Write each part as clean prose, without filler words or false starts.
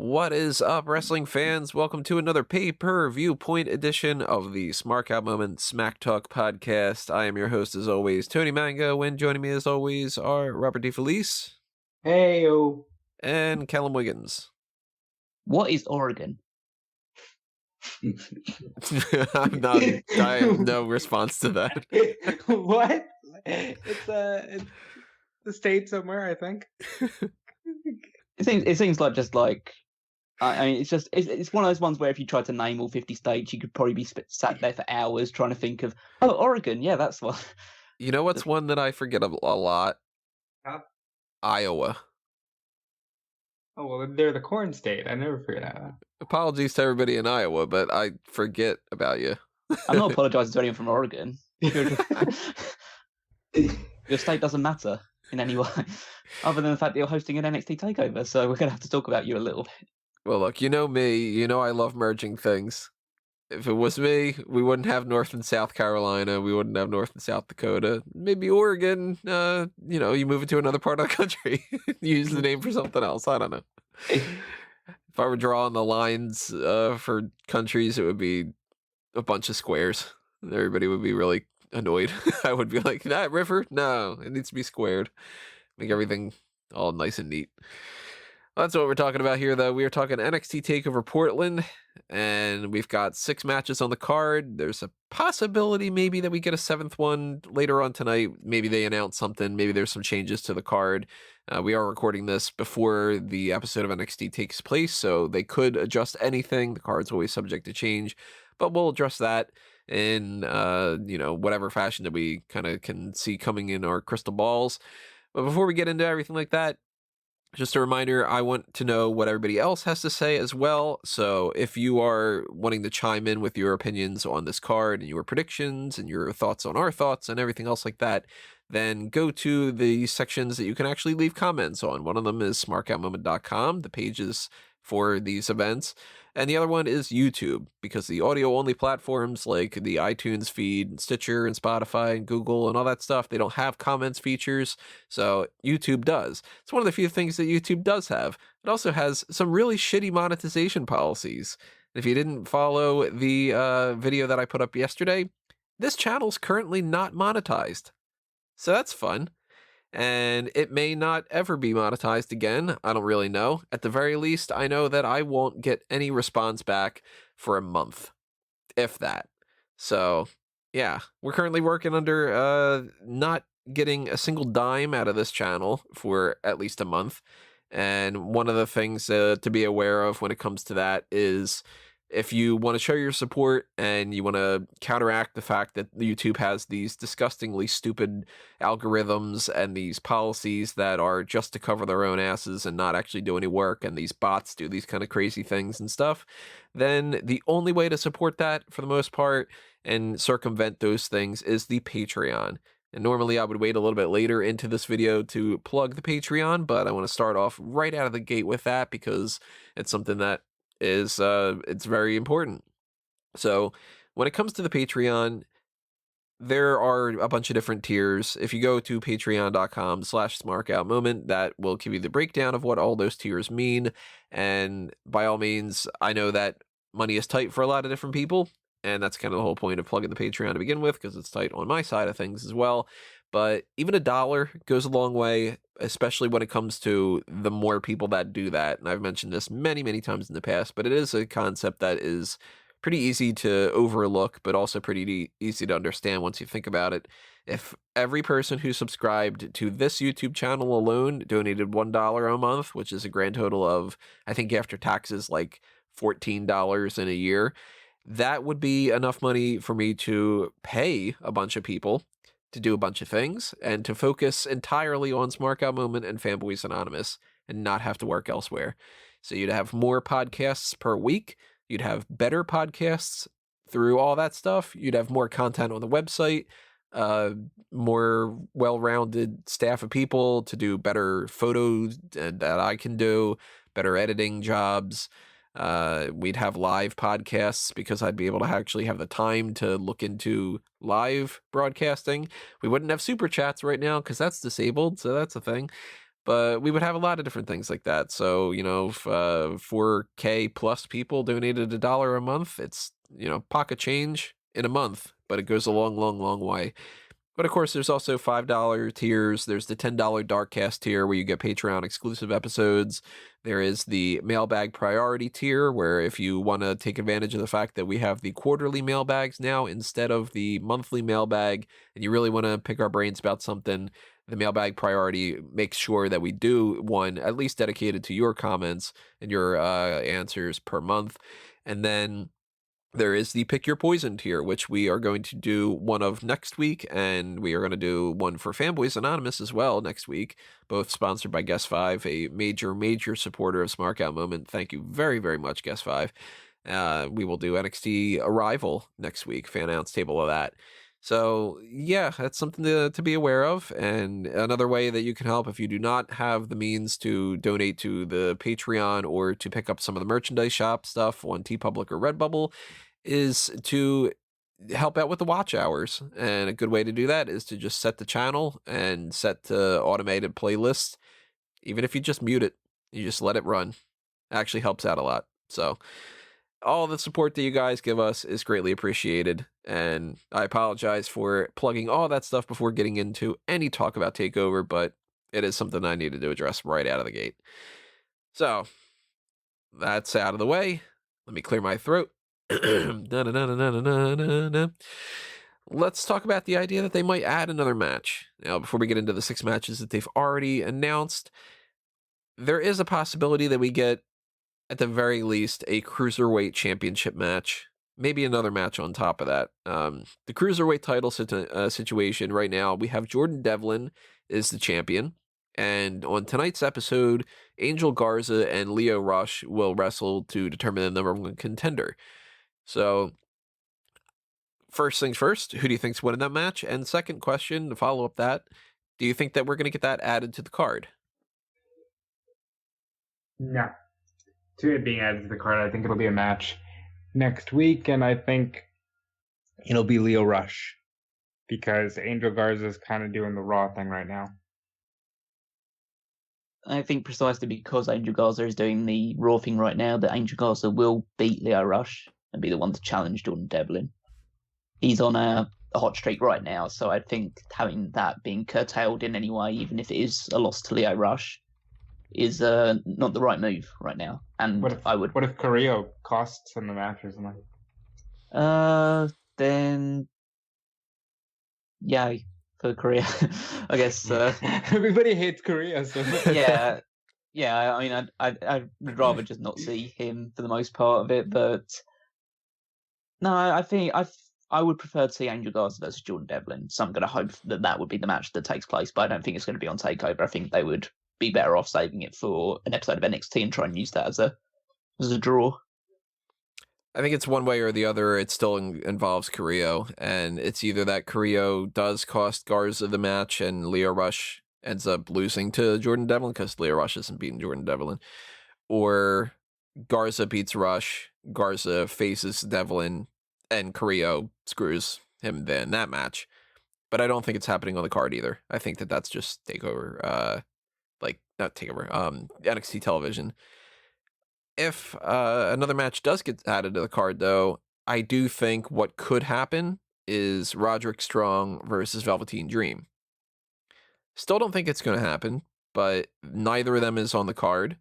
What is up, wrestling fans? Welcome to another Pay-Per-Viewpoint edition of the Smark Out Moment Smack Talk podcast. I am your host, as always, Tony Mango, and joining me, as always, are Robert DeFelice. Hey-o. And Callum Wiggins. What is Oregon? I have no response to that. What? It's the state somewhere, I think. It seems like I mean it's one of those ones where if you tried to name all 50 states, you could probably be sat there for hours trying to think of Oregon. Yeah, that's one. You know what's one that I forget a lot? Huh? Iowa. Oh well, they're the corn state. I never forget that. Apologies to everybody in Iowa, but I forget about you. I'm not apologizing to anyone from Oregon. Your state doesn't matter in any way, other than the fact that you're hosting an NXT TAKEOVER. So we're going to have to talk about you a little bit. Well, look, you know me. You know I love merging things. If it was me, we wouldn't have North and South Carolina. We wouldn't have North and South Dakota. Maybe Oregon. You move it to another part of the country. Use the name for something else. I don't know. If I were drawing the lines for countries, it would be a bunch of squares. Everybody would be really annoyed. I would be like, that river? No, it needs to be squared. Make everything all nice and neat. That's what we're talking about here, though. We are talking NXT TakeOver Portland, and we've got 6 matches on the card. There's a possibility maybe that we get a 7th one later on tonight. Maybe they announce something. Maybe there's some changes to the card. We are recording this before the episode of NXT takes place, so they could adjust anything. The card's always subject to change, but we'll address that in whatever fashion that we kind of can see coming in our crystal balls. But before we get into everything like that, just a reminder, I want to know what everybody else has to say as well. So if you are wanting to chime in with your opinions on this card and your predictions and your thoughts on our thoughts and everything else like that, then go to the sections that you can actually leave comments on. One of them is smarkoutmoment.com, the pages for these events. And the other one is YouTube, because the audio-only platforms like the iTunes feed, and Stitcher, and Spotify, and Google, and all that stuff, they don't have comments features, so YouTube does. It's one of the few things that YouTube does have. It also has some really shitty monetization policies. If you didn't follow the video that I put up yesterday, this channel's currently not monetized. So that's fun. And it may not ever be monetized again. I don't really know. At the very least, I know that I won't get any response back for a month, if that. So, yeah, we're currently working under not getting a single dime out of this channel for at least a month. And one of the things to be aware of when it comes to that is if you want to show your support and you want to counteract the fact that YouTube has these disgustingly stupid algorithms and these policies that are just to cover their own asses and not actually do any work, and these bots do these kind of crazy things and stuff, then the only way to support that for the most part and circumvent those things is the Patreon. And normally I would wait a little bit later into this video to plug the Patreon, but I want to start off right out of the gate with that because it's something that is it's very important. So when it comes to the Patreon, there are a bunch of different tiers. If you go to patreon.com/smarkoutmoment, that will give you the breakdown of what all those tiers mean. And by all means, I know that money is tight for a lot of different people, and that's kind of the whole point of plugging the Patreon to begin with, because it's tight on my side of things as well. But even $1 goes a long way, especially when it comes to the more people that do that. And I've mentioned this many, many times in the past, but it is a concept that is pretty easy to overlook, but also pretty easy to understand once you think about it. If every person who subscribed to this YouTube channel alone donated $1 a month, which is a grand total of, I think after taxes, like $14 in a year, that would be enough money for me to pay a bunch of people to do a bunch of things, and to focus entirely on Smark Out Moment and Fanboys Anonymous, and not have to work elsewhere. So you'd have more podcasts per week, you'd have better podcasts through all that stuff, you'd have more content on the website, more well-rounded staff of people to do better photos that I can do, better editing jobs. We'd have live podcasts because I'd be able to actually have the time to look into live broadcasting. We wouldn't have super chats right now because that's disabled, so that's a thing. But we would have a lot of different things like that. So, if 4K plus people donated $1 a month, it's, pocket change in a month, but it goes a long, long, long way. But of course, there's also $5 tiers. There's the $10 Darkcast tier where you get Patreon exclusive episodes. There is the mailbag priority tier where if you want to take advantage of the fact that we have the quarterly mailbags now instead of the monthly mailbag, and you really want to pick our brains about something, the mailbag priority makes sure that we do one at least dedicated to your comments and your answers per month. And then there is the Pick Your Poison tier, which we are going to do one of next week, and we are going to do one for Fanboys Anonymous as well next week, both sponsored by Guest 5, a major, major supporter of Smark Out Moment. Thank you very, very much, Guest 5. We will do NXT Arrival next week, fan announce table of that. So, yeah, that's something to be aware of. And another way that you can help if you do not have the means to donate to the Patreon or to pick up some of the merchandise shop stuff on TeePublic or Redbubble is to help out with the watch hours. And a good way to do that is to just set the channel and set to automated playlists. Even if you just mute it, you just let it run. It actually helps out a lot. So all the support that you guys give us is greatly appreciated. And I apologize for plugging all that stuff before getting into any talk about TakeOver, but it is something I needed to address right out of the gate. So that's out of the way. Let me clear my throat. Let's talk about the idea that they might add another match. Now, before we get into the 6 matches that they've already announced, there is a possibility that we get, at the very least, a Cruiserweight Championship match. Maybe another match on top of that. The Cruiserweight title situation right now, we have Jordan Devlin is the champion. And on tonight's episode, Angel Garza and Lio Rush will wrestle to determine the number 1 contender. So, first things first, who do you think's winning that match? And second question, to follow up that, do you think that we're going to get that added to the card? No. To it being added to the card, I think it'll be a match next week, and I think it'll be Lio Rush because Angel Garza is kind of doing the Raw thing right now. I think precisely because Angel Garza is doing the Raw thing right now, that Angel Garza will beat Lio Rush and be the one to challenge Jordan Devlin. He's on a hot streak right now, so I think having that being curtailed in any way, even if it is a loss to Lio Rush, is not the right move right now. And what if Carrillo costs him the match or something? Then yay for Korea. I guess everybody hates Korea, so yeah. I mean, I'd rather just not see him for the most part of it, but no, I think I would prefer to see Angel Garza versus Jordan Devlin. So I'm going to hope that would be the match that takes place, but I don't think it's going to be on TakeOver. I think they would be better off saving it for an episode of NXT and try and use that as a draw. I think it's one way or the other. It still involves Carrillo, and it's either that Carrillo does cost Garza the match and Lio Rush ends up losing to Jordan Devlin because Lio Rush isn't beating Jordan Devlin, or Garza beats Rush, Garza faces Devlin, and Carrillo screws him then that match. But I don't think it's happening on the card either. I think that that's just TakeOver, not TakeOver, NXT television. If another match does get added to the card, though, I do think what could happen is Roderick Strong versus Velveteen Dream. Still don't think it's going to happen, but neither of them is on the card.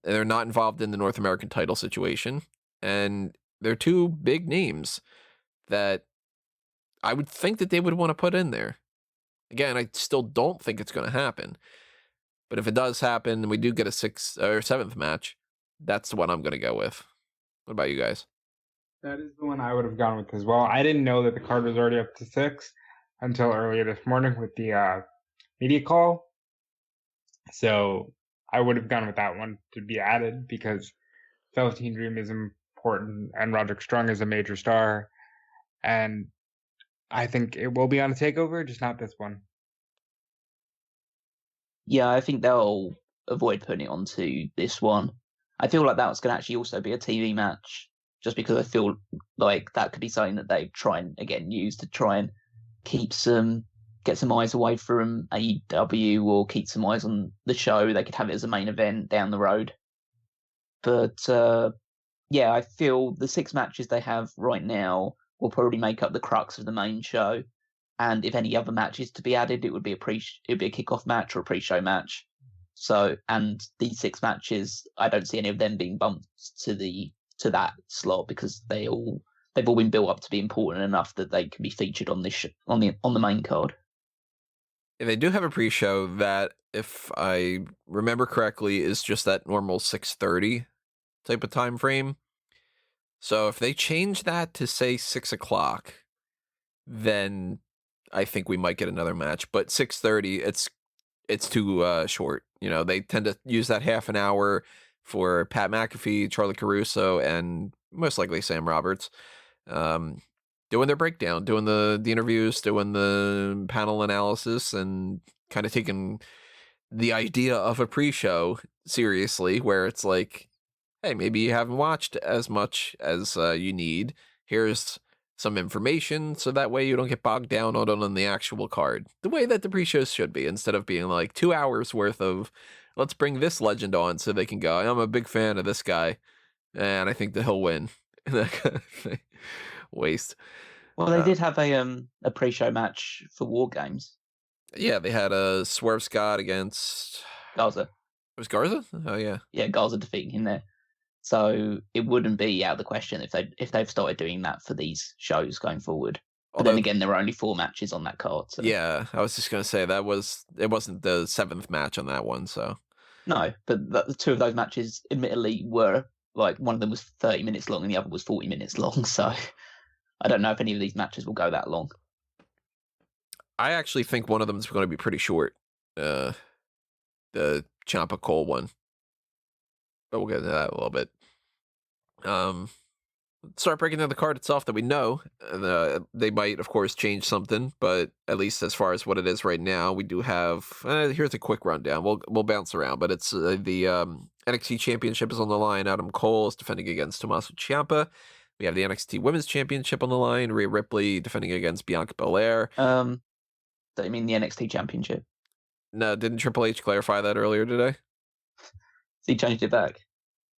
They're not involved in the North American title situation, and they're 2 big names that I would think that they would want to put in there. Again, I still don't think it's going to happen, but if it does happen and we do get a 6th or 7th match, that's the one I'm going to go with. What about you guys? That is the one I would have gone with as well. I didn't know that the card was already up to 6 until earlier this morning with the media call. So I would have gone with that one to be added because Velveteen Dream is important and Roderick Strong is a major star. And I think it will be on a TakeOver, just not this one. Yeah, I think they'll avoid putting it onto this one. I feel like that's going to actually also be a TV match, just because I feel like that could be something that they try and, again, use to try and keep some get some eyes away from AEW or keep some eyes on the show. They could have it as a main event down the road. But yeah, I feel the 6 matches they have right now will probably make up the crux of the main show. And if any other matches to be added, it would be a kickoff match or a pre-show match. So, and these 6 matches, I don't see any of them being bumped to that slot because they've all been built up to be important enough that they can be featured on this on the main card. Yeah, they do have a pre-show that, if I remember correctly, is just that normal 6:30 type of time frame. So if they change that to say 6 o'clock, then I think we might get another match. But 6:30, it's too short. You know, they tend to use that half an hour for Pat McAfee, Charlie Caruso, and most likely Sam Roberts, doing their breakdown, doing the interviews, doing the panel analysis, and kind of taking the idea of a pre-show seriously, where it's like, hey, maybe you haven't watched as much as you need. Here's some information, so that way you don't get bogged down on the actual card. The way that the pre-shows should be, instead of being like 2 hours worth of, let's bring this legend on so they can go, I'm a big fan of this guy, and I think that he'll win. That kind of thing. Waste. Well, they did have a pre-show match for War Games. Yeah, they had a Swerve Scott against Garza. It was Garza? Oh yeah. Yeah, Garza defeating him there. So it wouldn't be out of the question if they've started doing that for these shows going forward. But then again, there were only 4 matches on that card. So. Yeah, I was just gonna say it wasn't the 7th match on that one, so. No, but the 2 of those matches, admittedly, were like one of them was 30 minutes long and the other was 40 minutes long. So I don't know if any of these matches will go that long. I actually think one of them is going to be pretty short. The Ciampa Cole one. But we'll get into that a little bit. Let's start breaking down the card itself that we know. They might, of course, change something, but at least as far as what it is right now, we do have. Here's a quick rundown. We'll bounce around, but it's the NXT Championship is on the line. Adam Cole is defending against Tommaso Ciampa. We have the NXT Women's Championship on the line. Rhea Ripley defending against Bianca Belair. Don't you mean the NXT Championship? No, didn't Triple H clarify that earlier today? He changed it back.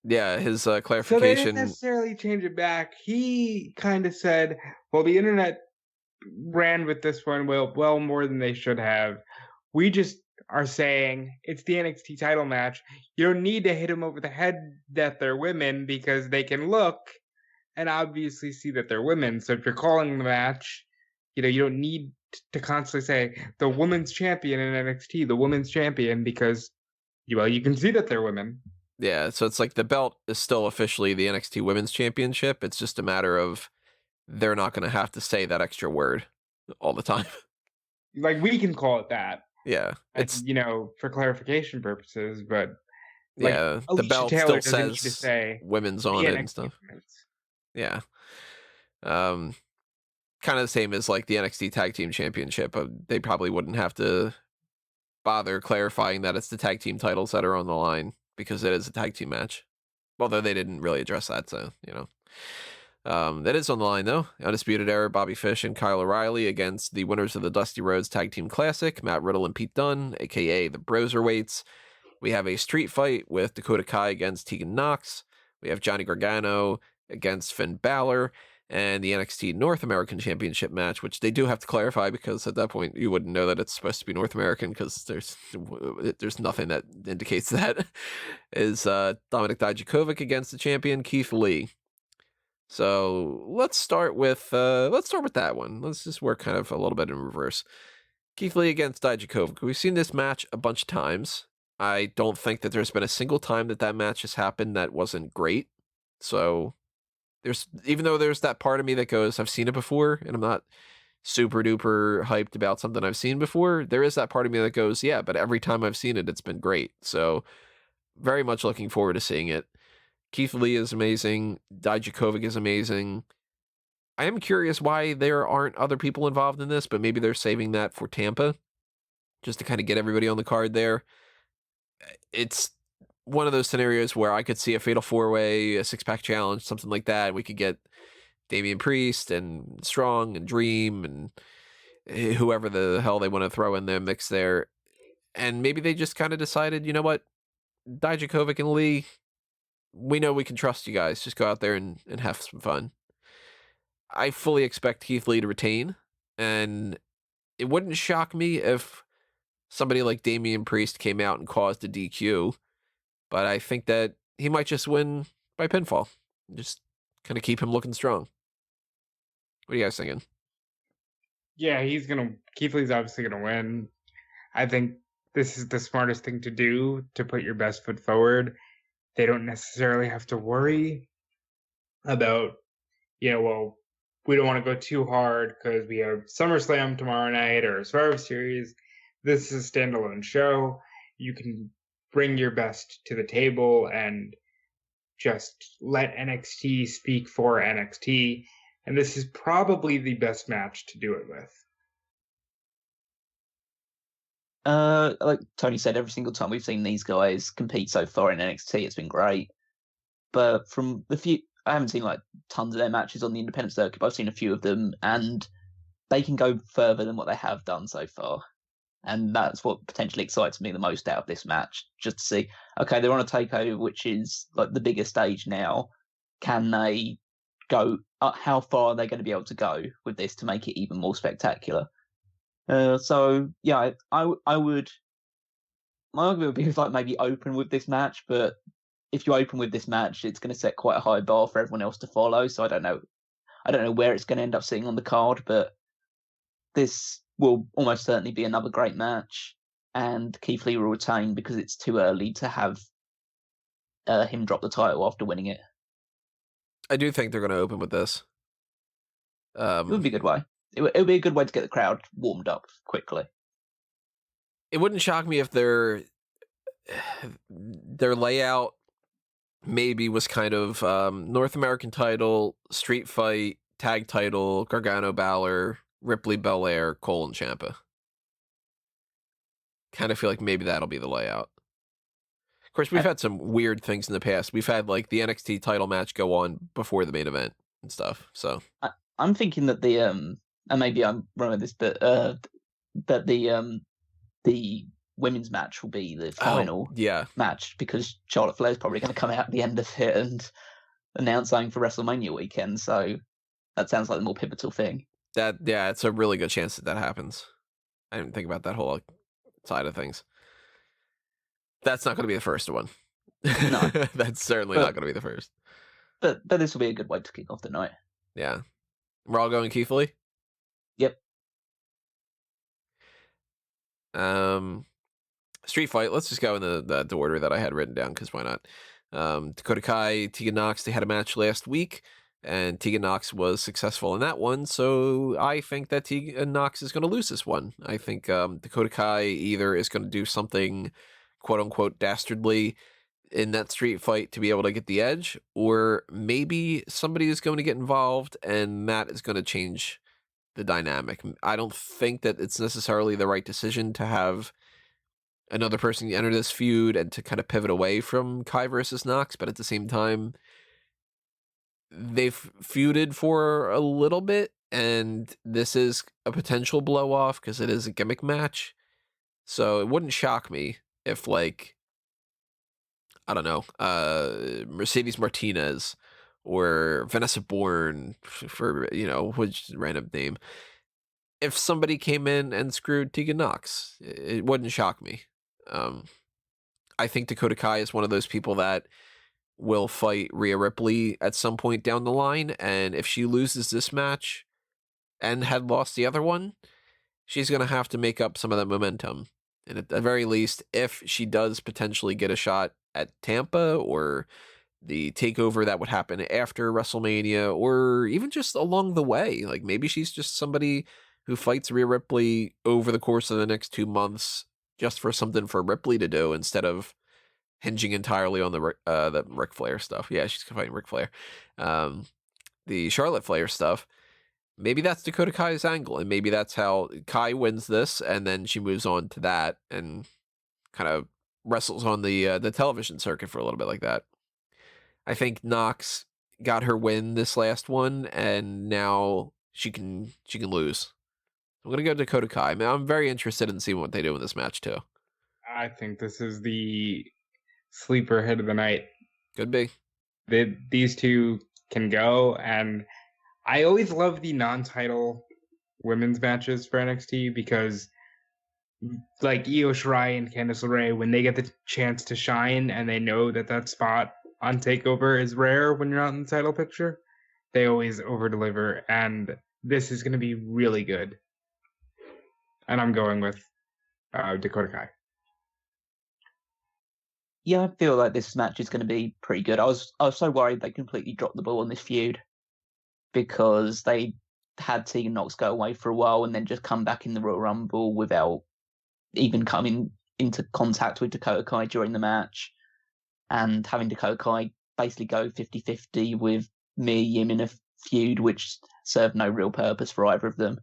Yeah, his clarification. So they didn't necessarily change it back. He kind of said, well, the internet ran with this one well more than they should have. We just are saying it's the NXT title match. You don't need to hit them over the head that they're women because they can look and obviously see that they're women. So if you're calling the match, you don't need to constantly say the women's champion in NXT, the women's champion, because you can see that they're women. Yeah, so it's like the belt is still officially the NXT Women's Championship. It's just a matter of they're not going to have to say that extra word all the time. Like, we can call it that. Yeah, it's for clarification purposes, but yeah, the belt Taylor still says women's on it and stuff. Women's. Yeah, kind of the same as like the NXT Tag Team Championship. They probably wouldn't have to bother clarifying that it's the tag team titles that are on the line because it is a tag team match. Although they didn't really address that, so that is on the line though. Undisputed Era, Bobby Fish and Kyle O'Reilly against the winners of the Dusty Rhodes Tag Team Classic, Matt Riddle and Pete Dunne, aka the Broserweights. We have a street fight with Dakota Kai against Tegan Knox. We have Johnny Gargano against Finn Balor, and the NXT North American Championship match, which they do have to clarify because at that point you wouldn't know that it's supposed to be North American because there's nothing that indicates that, is Dominik Dijakovic against the champion Keith Lee. So let's start with that one. Let's just work kind of a little bit in reverse. Keith Lee against Dijakovic. We've seen this match a bunch of times. I don't think that there's been a single time that match has happened that wasn't great. So even though there's that part of me that goes, I've seen it before, and I'm not super duper hyped about something I've seen before, there is that part of me that goes, yeah, but every time I've seen it, it's been great. So very much looking forward to seeing it. Keith Lee is amazing. Dijakovic is amazing. I am curious why there aren't other people involved in this, but maybe they're saving that for Tampa, just to kind of get everybody on the card there. It's one of those scenarios where I could see a fatal 4-way, a 6-pack challenge, something like that. We could get Damien Priest and Strong and Dream and whoever the hell they want to throw in their mix there. And maybe they just kind of decided, you know what, Dijakovic and Lee, we know we can trust you guys. Just go out there and have some fun. I fully expect Keith Lee to retain, and it wouldn't shock me if somebody like Damien Priest came out and caused a DQ, but I think that he might just win by pinfall. Just kind of keep him looking strong. What are you guys thinking? Yeah, Keith Lee's obviously gonna win. I think this is the smartest thing to do, to put your best foot forward. They don't necessarily have to worry about, well, we don't want to go too hard because we have SummerSlam tomorrow night or Survivor Series. This is a standalone show. You can bring your best to the table and just let NXT speak for NXT. And this is probably the best match to do it with. Like Tony said, every single time we've seen these guys compete so far in NXT, it's been great. But from the few, I haven't seen like tons of their matches on the independent circuit, but I've seen a few of them, and they can go further than what they have done so far. And that's what potentially excites me the most out of this match, just to see, okay, they're on a takeover, which is like the bigger stage now. Can they go, how far are they going to be able to go with this to make it even more spectacular? So yeah, I would, my argument would be like maybe open with this match, but if you open with this match, it's going to set quite a high bar for everyone else to follow. So I don't know where it's going to end up sitting on the card, but this will almost certainly be another great match, and Keith Lee will retain because it's too early to have him drop the title after winning it. I do think they're going to open with this. It would be a good way. It would be a good way to get the crowd warmed up quickly. It wouldn't shock me if their layout maybe was kind of North American title, street fight, tag title, Gargano, Balor, Ripley, Belair, Cole, and Ciampa. Kind of feel like maybe that'll be the layout. Of course, we've had some weird things in the past. We've had like the NXT title match go on before the main event and stuff. So I'm thinking that the and maybe I'm wrong with this, but that the women's match will be the final match, because Charlotte Flair's probably going to come out at the end of it and announce something for WrestleMania weekend. So that sounds like the more pivotal thing. It's a really good chance that happens. I didn't think about that whole side of things. That's not going to be the first one. No. That's certainly not going to be the first. But this will be a good way to kick off the night. Yeah. We're all going Keith Lee? Yep. Street fight, let's just go in the order that I had written down, because why not? Dakota Kai, Tegan Nox, they had a match last week, and Tegan Nox was successful in that one, so I think that Tegan Nox is going to lose this one. I think Dakota Kai either is going to do something quote-unquote dastardly in that street fight to be able to get the edge, or maybe somebody is going to get involved, and that is going to change the dynamic. I don't think that it's necessarily the right decision to have another person enter this feud and to kind of pivot away from Kai versus Nox, but at the same time, they've feuded for a little bit, and this is a potential blow off because it is a gimmick match. So it wouldn't shock me if, like, I don't know, Mercedes Martinez or Vanessa Bourne, for, which random name, if somebody came in and screwed Tegan Nox, it wouldn't shock me. I think Dakota Kai is one of those people that will fight Rhea Ripley at some point down the line, and if she loses this match and had lost the other one, she's going to have to make up some of that momentum. And at the very least, if she does potentially get a shot at Tampa or the takeover that would happen after WrestleMania, or even just along the way, like maybe she's just somebody who fights Rhea Ripley over the course of the next 2 months just for something for Ripley to do instead of hinging entirely on the Ric Flair stuff. Yeah, she's fighting Ric Flair. The Charlotte Flair stuff. Maybe that's Dakota Kai's angle, and maybe that's how Kai wins this, and then she moves on to that and kind of wrestles on the television circuit for a little bit like that. I think Nox got her win this last one, and now she can lose. I'm going to go Dakota Kai. I mean, I'm very interested in seeing what they do in this match, too. I think this is the sleeper hit of the night. Could be. These two can go, and I always love the non-title women's matches for NXT because, like Io Shirai and Candice LeRae, when they get the chance to shine and they know that spot on TakeOver is rare when you're not in the title picture, they always over-deliver, and this is going to be really good. And I'm going with Dakota Kai. Yeah, I feel like this match is going to be pretty good. I was so worried they completely dropped the ball on this feud because they had Tegan Nox go away for a while and then just come back in the Royal Rumble without even coming into contact with Dakota Kai during the match, and having Dakota Kai basically go 50-50 with Mia Yim in a feud which served no real purpose for either of them.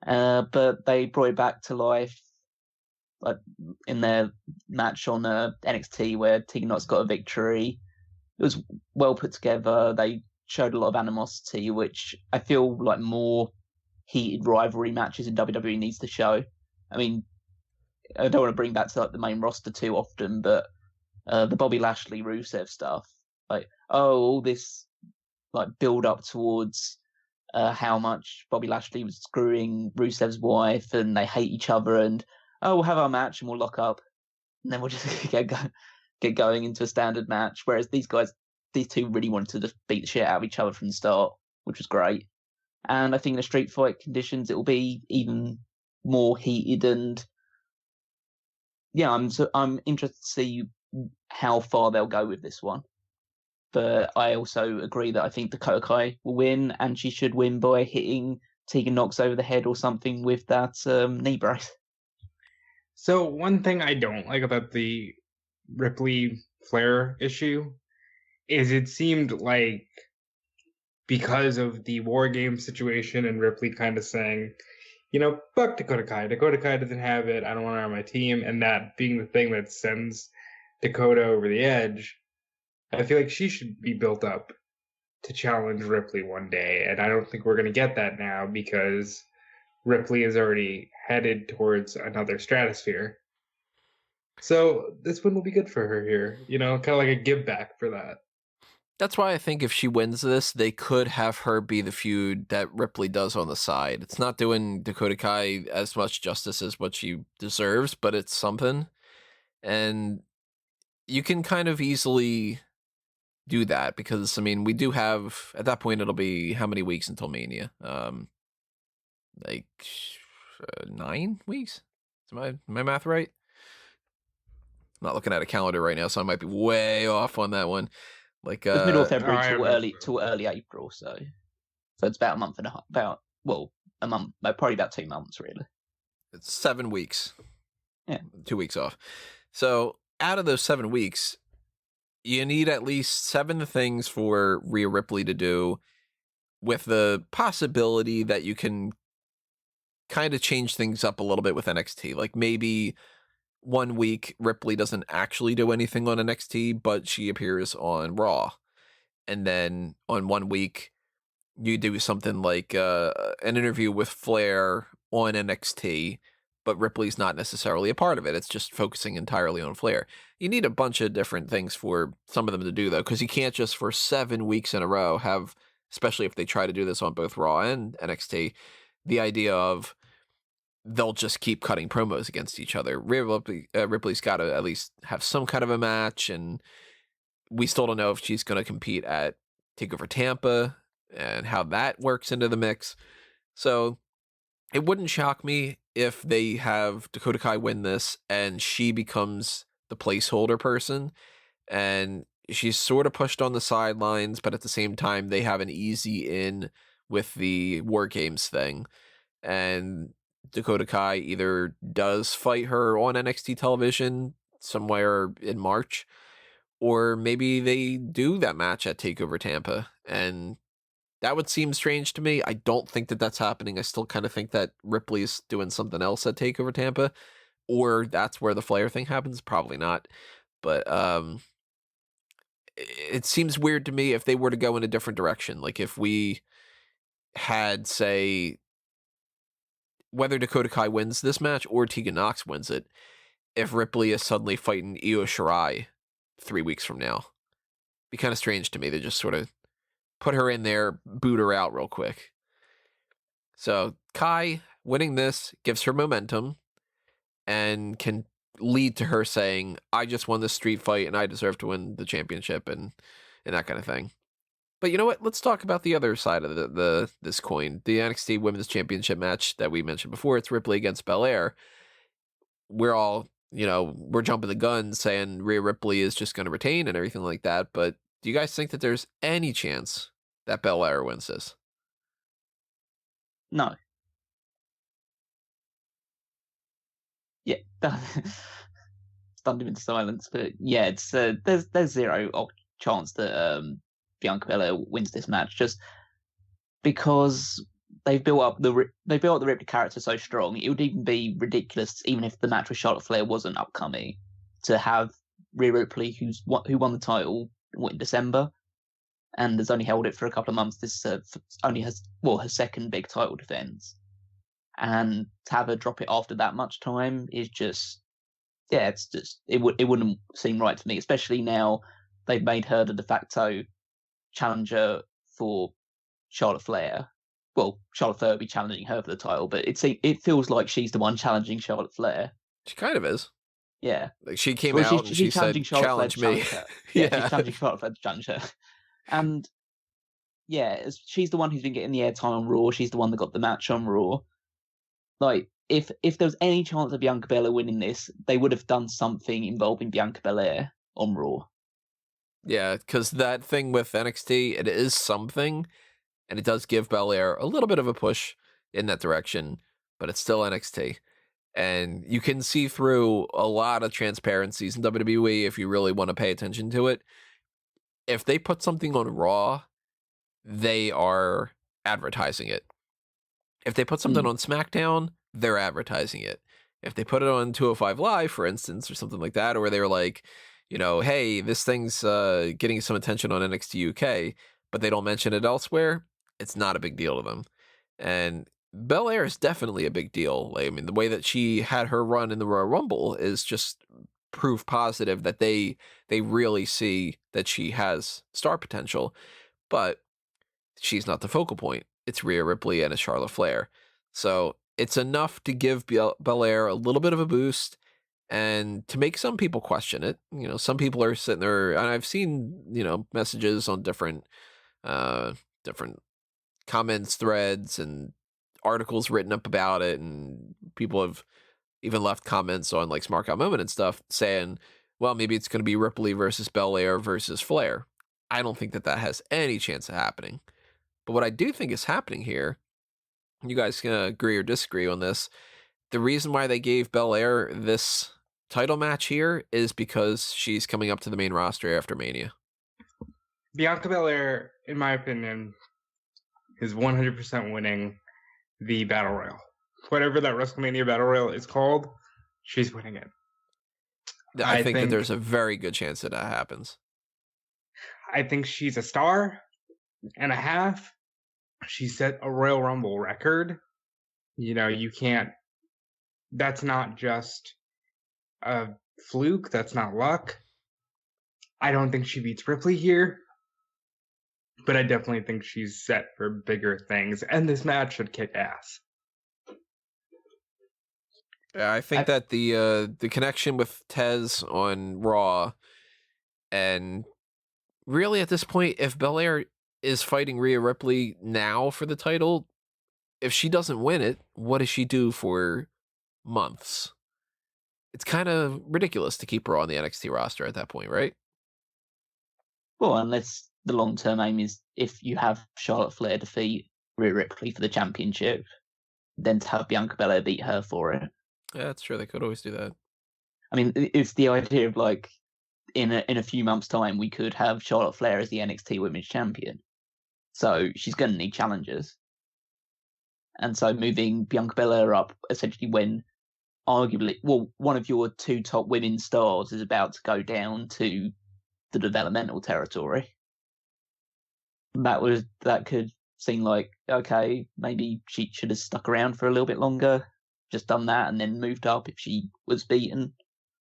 But they brought it back to life, like in their match on NXT where Tegan Nox got a victory. It was well put together. They showed a lot of animosity, which I feel like more heated rivalry matches in WWE needs to show. I mean, I don't want to bring back to like the main roster too often, but the Bobby Lashley Rusev stuff, like all this like build up towards how much Bobby Lashley was screwing Rusev's wife, and they hate each other, and we'll have our match and we'll lock up, and then we'll just get going into a standard match. Whereas these two really wanted to just beat the shit out of each other from the start, which was great. And I think in the street fight conditions, it will be even more heated. And yeah, I'm interested to see how far they'll go with this one. But I also agree that I think Dakota Kai will win, and she should win by hitting Tegan Nox over the head or something with that knee brace. So one thing I don't like about the Ripley Flair issue is it seemed like because of the War Games situation and Ripley kind of saying, fuck Dakota Kai. Dakota Kai doesn't have it. I don't want her on my team. And that being the thing that sends Dakota over the edge, I feel like she should be built up to challenge Ripley one day. And I don't think we're going to get that now because Ripley is already headed towards another stratosphere. So this one will be good for her here. Kind of like a give back for that. That's why I think if she wins this, they could have her be the feud that Ripley does on the side. It's not doing Dakota Kai as much justice as what she deserves, but it's something. And you can kind of easily do that because, I mean, we do have, at that point, it'll be how many weeks until Mania? 9 weeks? Is my math right? I'm not looking at a calendar right now, so I might be way off on that one. Like it's middle of February till early April, so it's about a month and a half. A month, probably about 2 months, really. It's 7 weeks. Yeah, 2 weeks off. So out of those 7 weeks, you need at least 7 things for Rhea Ripley to do, with the possibility that you can kind of change things up a little bit with NXT. Like maybe 1 week Ripley doesn't actually do anything on NXT, but she appears on Raw. And then on 1 week, you do something like an interview with Flair on NXT, but Ripley's not necessarily a part of it. It's just focusing entirely on Flair. You need a bunch of different things for some of them to do, though, because you can't just for 7 weeks in a row have, especially if they try to do this on both Raw and NXT, the idea of they'll just keep cutting promos against each other. Ripley's got to at least have some kind of a match, and we still don't know if she's going to compete at TakeOver Tampa and how that works into the mix. So it wouldn't shock me if they have Dakota Kai win this and she becomes the placeholder person, and she's sort of pushed on the sidelines, but at the same time they have an easy in with the War Games thing, and Dakota Kai either does fight her on NXT television somewhere in March, or maybe they do that match at TakeOver Tampa, and that would seem strange to me. I don't think that that's happening. I still kind of think that Ripley's doing something else at TakeOver Tampa, or that's where the Flair thing happens. Probably not, but it seems weird to me if they were to go in a different direction. Like if we had, say, whether Dakota Kai wins this match or Tegan Nox wins it, if Ripley is suddenly fighting Io Shirai 3 weeks from now. Be kind of strange to me to just sort of put her in there, boot her out real quick. So Kai winning this gives her momentum and can lead to her saying, I just won this street fight and I deserve to win the championship and that kind of thing. But you know what? Let's talk about the other side of this coin. The NXT Women's Championship match that we mentioned before. It's Ripley against Belair. We're all, we're jumping the gun saying Rhea Ripley is just going to retain and everything like that. But do you guys think that there's any chance that Belair wins this? No. Yeah, stunned him into silence. But yeah, it's there's zero chance that Bianca Belair wins this match, just because they've built up the Ripley character so strong. It would even be ridiculous, even if the match with Charlotte Flair wasn't upcoming, to have Rhea Ripley, who won the title in December and has only held it for a couple of months. This only has her second big title defense, and to have her drop it after that much time is just it wouldn't seem right to me, especially now they've made her the de facto challenger for Charlotte Flair. Well, Charlotte Flair will be challenging her for the title, but it feels like she's the one challenging Charlotte Flair. She kind of is. Yeah. Like she came out and she said, challenge me. Yeah, she's challenging Charlotte Flair to challenge her. And yeah, she's the one who's been getting the airtime on Raw. She's the one that got the match on Raw. Like, if there was any chance of Bianca Belair winning this, they would have done something involving Bianca Belair on Raw. Yeah, because that thing with NXT, it is something, and it does give Belair a little bit of a push in that direction, but it's still NXT. And you can see through a lot of transparencies in WWE if you really want to pay attention to it. If they put something on Raw, they are advertising it. If they put something on SmackDown, they're advertising it. If they put it on 205 Live, for instance, or something like that, or they're like, hey, this thing's getting some attention on NXT UK, but they don't mention it elsewhere, it's not a big deal to them. And Belair is definitely a big deal. Like, I mean, the way that she had her run in the Royal Rumble is just proof positive that they really see that she has star potential, but she's not the focal point. It's Rhea Ripley and it's Charlotte Flair. So it's enough to give Belair a little bit of a boost and to make some people question it. Some people are sitting there, and I've seen, messages on different comments, threads, and articles written up about it, and people have even left comments on like Smark Out Moment and stuff saying, well, maybe it's going to be Ripley versus Belair versus Flair. I don't think that has any chance of happening. But what I do think is happening here, you guys can agree or disagree on this, the reason why they gave Belair this title match here is because she's coming up to the main roster after Mania. Bianca Belair, in my opinion, is 100% winning the Battle Royal. Whatever that WrestleMania Battle Royal is called, she's winning it. I think that there's a very good chance that happens. I think she's a star and a half. She set a Royal Rumble record. You can't. That's not just a fluke. That's not luck. I don't think she beats Ripley here, but I definitely think she's set for bigger things, and this match should kick ass. Yeah, I think that the connection with Tez on Raw, and really at this point, if Belair is fighting Rhea Ripley now for the title, if she doesn't win it, what does she do for months? It's kind of ridiculous to keep her on the NXT roster at that point, right? Well, unless the long-term aim is if you have Charlotte Flair defeat Rhea Ripley for the championship, then to have Bianca Belair beat her for it. Yeah, that's true. They could always do that. I mean, it's the idea of like, in a few months' time, we could have Charlotte Flair as the NXT Women's Champion. So she's going to need challengers. And so moving Bianca Belair up essentially when arguably, one of your two top women stars is about to go down to the developmental territory. That could seemed like, okay, maybe she should have stuck around for a little bit longer, just done that, and then moved up if she was beaten,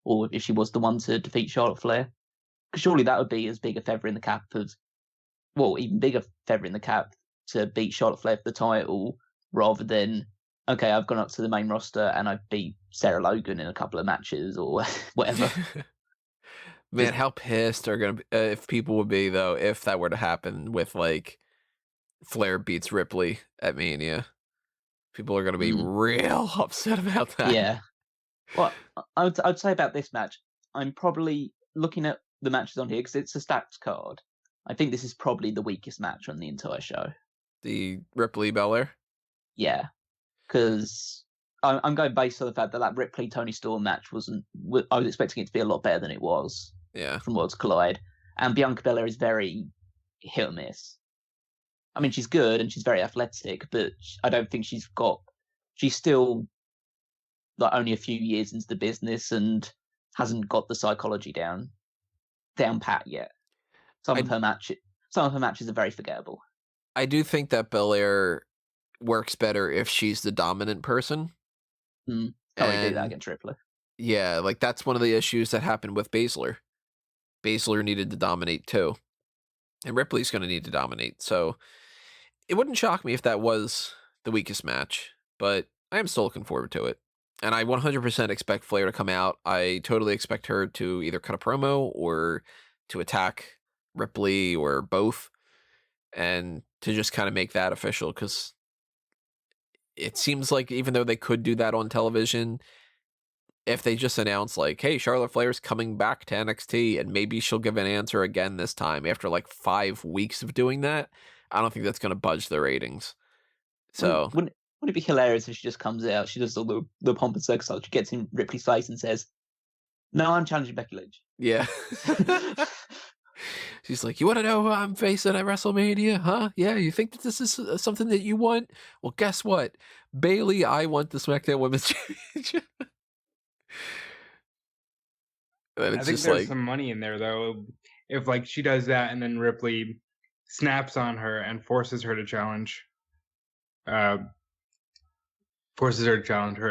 or if she was the one to defeat Charlotte Flair. Because surely that would be as big a feather in the cap as, well, even bigger feather in the cap to beat Charlotte Flair for the title, rather than, okay, I've gone up to the main roster and I've beat Sarah Logan in a couple of matches or whatever. Man, how pissed are gonna be, if people would be though if that were to happen with like Flair beats Ripley at Mania. People are gonna be real upset about that. Yeah. Well, I'd say about this match, I'm probably looking at the matches on here because it's a stacked card. I think this is probably the weakest match on the entire show. The Ripley Belair? Yeah, because I'm going based on the fact that that Ripley Tony Storm match wasn't. I was expecting it to be a lot better than it was. Yeah. From Worlds Collide, and Bianca Belair is very hit or miss. I mean, she's good and she's very athletic, but I don't think she's still like only a few years into the business and hasn't got the psychology down pat yet. Some of her matches are very forgettable. I do think that Belair works better if she's the dominant person. Can't really do that against Ripley. Yeah, like that's one of the issues that happened with Baszler. Baszler needed to dominate too. And Ripley's going to need to dominate. So it wouldn't shock me if that was the weakest match, but I am still looking forward to it. And I 100% expect Flair to come out. I totally expect her to either cut a promo or to attack Ripley or both, and to just kind of make that official, because it seems like even though they could do that on television, if they just announce like, hey, Charlotte Flair's coming back to NXT and maybe she'll give an answer again this time after like 5 weeks of doing that, I don't think that's going to budge the ratings. So wouldn't it be hilarious if she just comes out, she does all the pomp and circumstance, she gets in Ripley's face and says, no, I'm challenging Becky Lynch. Yeah. She's like, you want to know who I'm facing at WrestleMania, huh? Yeah, you think that this is something that you want? Well, guess what? Bayley, I want the SmackDown Women's Championship. I think there's some money in there, though. If like she does that and then Ripley snaps on her and forces her to challenge her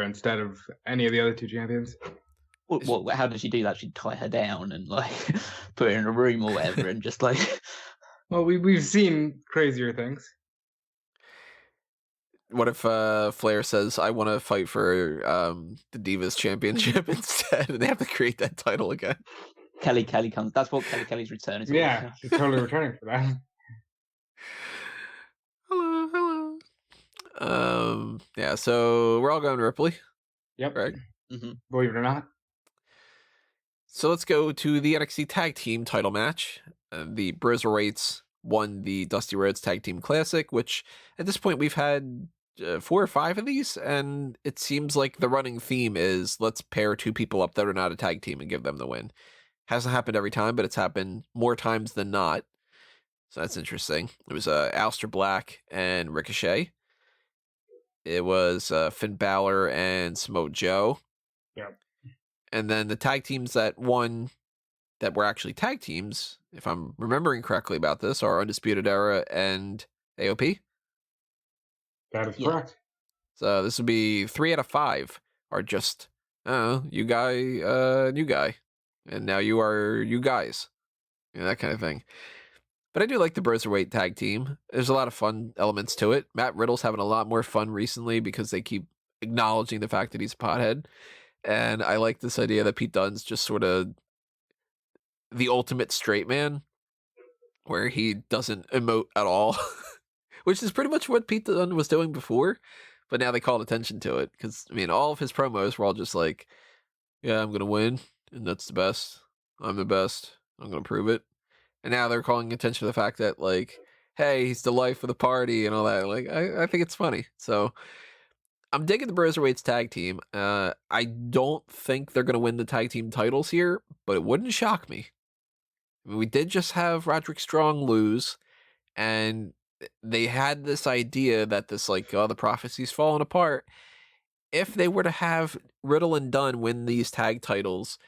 instead of any of the other two champions. Well, how does she do that? She'd tie her down and like put her in a room or whatever, and just like. Well, we've seen crazier things. What if Flair says, "I want to fight for the Divas Championship instead," and they have to create that title again? Kelly comes. That's what Kelly's return is. Yeah, she's totally returning for that. Hello. Yeah. So we're all going to Ripley. Yep. Right. Mm-hmm. Believe it or not. So let's go to the NXT Tag Team title match. The Broserweights won the Dusty Rhodes Tag Team Classic, which at this point we've had 4 or 5 of these, and it seems like the running theme is let's pair 2 people up that are not a tag team and give them the win. Hasn't happened every time, but it's happened more times than not. So that's interesting. It was Aleister Black and Ricochet. It was Finn Balor and Samoa Joe. Yep. And then the tag teams that won, that were actually tag teams, if I'm remembering correctly about this, are Undisputed Era and AOP. That is correct. So this would be 3 out of 5 are just, you guy, new guy. And now you are you guys. That kind of thing. But I do like the Broserweight tag team. There's a lot of fun elements to it. Matt Riddle's having a lot more fun recently because they keep acknowledging the fact that he's a pothead. And I like this idea that Pete Dunne's just sort of the ultimate straight man, where he doesn't emote at all, which is pretty much what Pete Dunne was doing before. But now they called attention to it because, I mean, all of his promos were all just like, yeah, I'm going to win, and that's the best. I'm the best. I'm going to prove it. And now they're calling attention to the fact that, like, hey, he's the life of the party and all that. Like, I think it's funny. So I'm digging the Broserweights tag team. I don't think they're going to win the tag team titles here, but it wouldn't shock me. I mean, we did just have Roderick Strong lose, and they had this idea that this, like, the prophecy's falling apart. If they were to have Riddle and Dunne win these tag titles,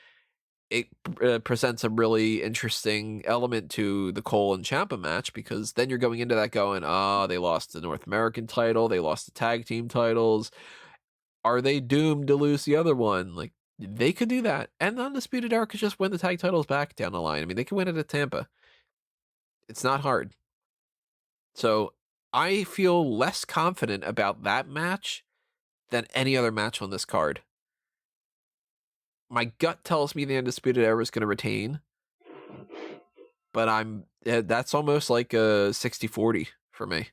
it presents a really interesting element to the Cole and Ciampa match, because then you're going into that going, they lost the North American title, they lost the tag team titles. Are they doomed to lose the other one? Like, they could do that. And the Undisputed Era could just win the tag titles back down the line. I mean, they could win it at Tampa. It's not hard. So I feel less confident about that match than any other match on this card. My gut tells me the Undisputed Era is going to retain, but that's almost like a 60-40 for me.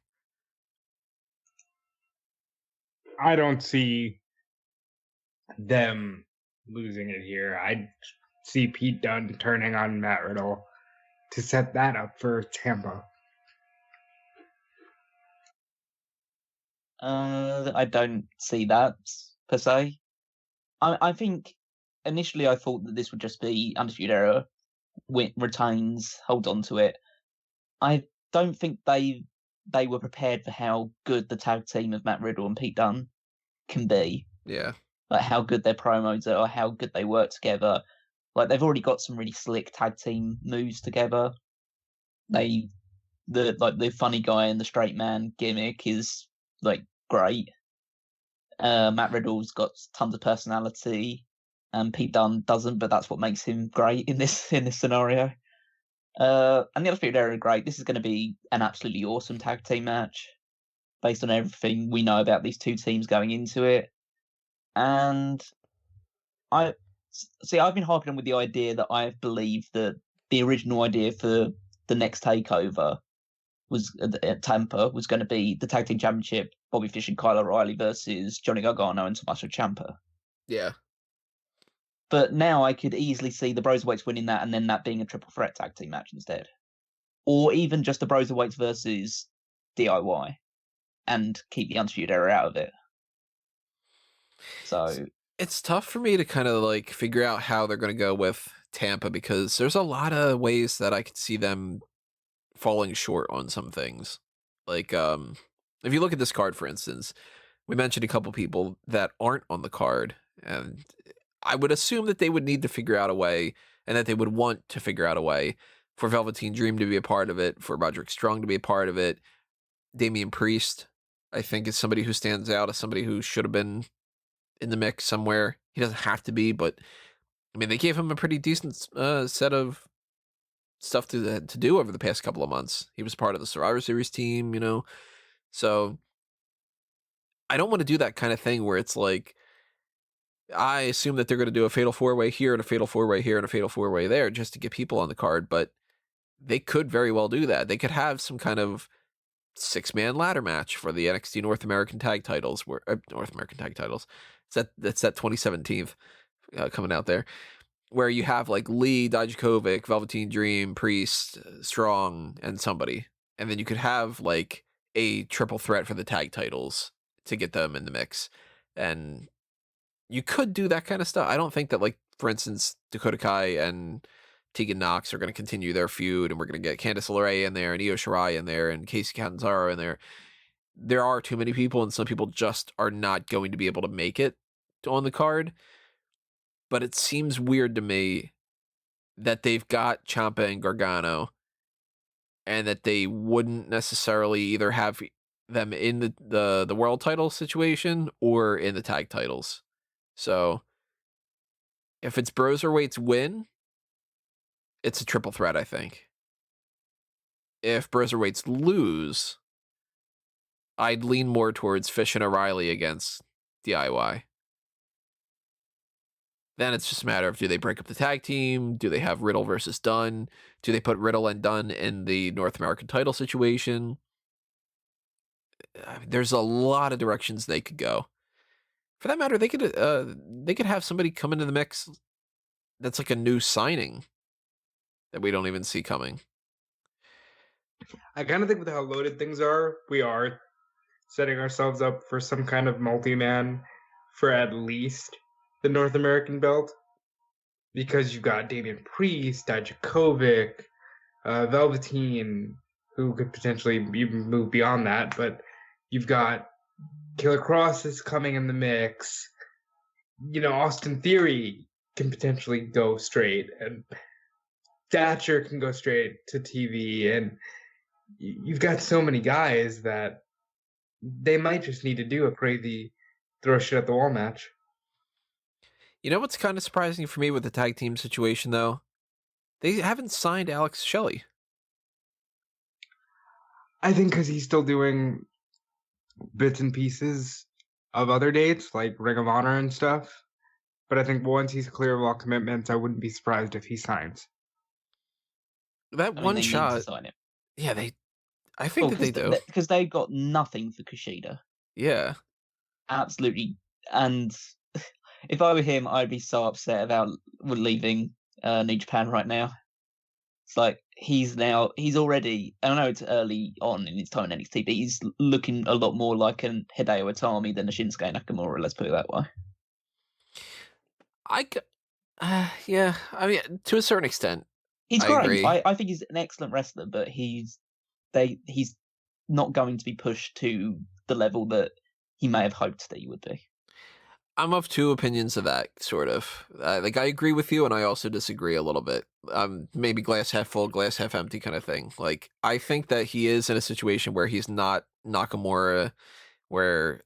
I don't see them losing it here. I see Pete Dunne turning on Matt Riddle to set that up for Ciampa. I don't see that per se. I think initially I thought that this would just be Undisputed Era retains, holds on to it. I don't think they were prepared for how good the tag team of Matt Riddle and Pete Dunne can be. Yeah. Like how good their promos are, how good they work together. Like they've already got some really slick tag team moves together. The funny guy and the straight man gimmick is like great. Matt Riddle's got tons of personality, and Pete Dunne doesn't, but that's what makes him great in this scenario. And the Undisputed Era are great. This is going to be an absolutely awesome tag team match, based on everything we know about these two teams going into it. And I've been harping on with the idea that I believe that the original idea for the next takeover was at Tampa was going to be the tag team championship, Bobby Fish and Kyle O'Reilly versus Johnny Gargano and Tommaso Ciampa. Yeah. But now I could easily see the Broserweights winning that, and then that being a triple threat tag team match instead, or even just the Broserweights versus DIY, and keep the Undisputed Era out of it. So it's tough for me to kind of like figure out how they're going to go with Tampa, because there's a lot of ways that I could see them falling short on some things. Like, if you look at this card, for instance, we mentioned a couple people that aren't on the card, and I would assume that they would need to figure out a way, and that they would want to figure out a way for Velveteen Dream to be a part of it, for Roderick Strong to be a part of it. Damien Priest, I think, is somebody who stands out as somebody who should have been in the mix somewhere. He doesn't have to be, but I mean, they gave him a pretty decent set of stuff to do over the past couple of months. He was part of the Survivor Series team, so I don't want to do that kind of thing where it's like, I assume that they're going to do a fatal 4-way here and a fatal 4-way here and a fatal 4-way there just to get people on the card, but they could very well do that. They could have some kind of 6-man ladder match for the NXT North American tag titles, North American tag titles. That's that 2017 coming out there, where you have like Lee, Dijakovic, Velveteen Dream, Priest, Strong, and somebody, and then you could have like a triple threat for the tag titles to get them in the mix, and you could do that kind of stuff. I don't think that, like, for instance, Dakota Kai and Tegan Knox are going to continue their feud, and we're going to get Candice LeRae in there and Io Shirai in there and Casey Catanzaro in there. There are too many people, and some people just are not going to be able to make it on the card. But it seems weird to me that they've got Ciampa and Gargano, and that they wouldn't necessarily either have them in the world title situation or in the tag titles. So if it's Broserweights win, it's a triple threat, I think. If Broserweights lose, I'd lean more towards Fish and O'Reilly against DIY. Then it's just a matter of, do they break up the tag team? Do they have Riddle versus Dunne? Do they put Riddle and Dunne in the North American title situation? I mean, there's a lot of directions they could go. For that matter, they could have somebody come into the mix that's like a new signing that we don't even see coming. I kind of think with how loaded things are, we are setting ourselves up for some kind of multi-man for at least the North American belt, because you've got Damien Priest, Dijakovic, Velveteen, who could potentially even move beyond that, but you've got Killer Cross is coming in the mix. Austin Theory can potentially go straight, and Thatcher can go straight to TV, and you've got so many guys that they might just need to do a crazy throw shit at the wall match. You know what's kind of surprising for me with the tag team situation, though? They haven't signed Alex Shelley. I think because he's still doing bits and pieces of other dates, like Ring of Honor and stuff. But I think once he's clear of all commitments, I wouldn't be surprised if he signs. That I mean, one they shot. need to sign him. Yeah, I think that they do. Because they've got nothing for Kushida. Yeah. Absolutely. And if I were him, I'd be so upset about leaving New Japan right now. It's like he's already, I know it's early on in his time in NXT, but he's looking a lot more like an Hideo Itami than a Shinsuke Nakamura, let's put it that way. Yeah, I mean, to a certain extent. He's I great. agree. I think he's an excellent wrestler, but he's not going to be pushed to the level that he may have hoped that he would be. I'm of two opinions of that, sort of. Like, I agree with you, and I also disagree a little bit. Maybe glass half full, glass half empty kind of thing. Like, I think that he is in a situation where he's not Nakamura, where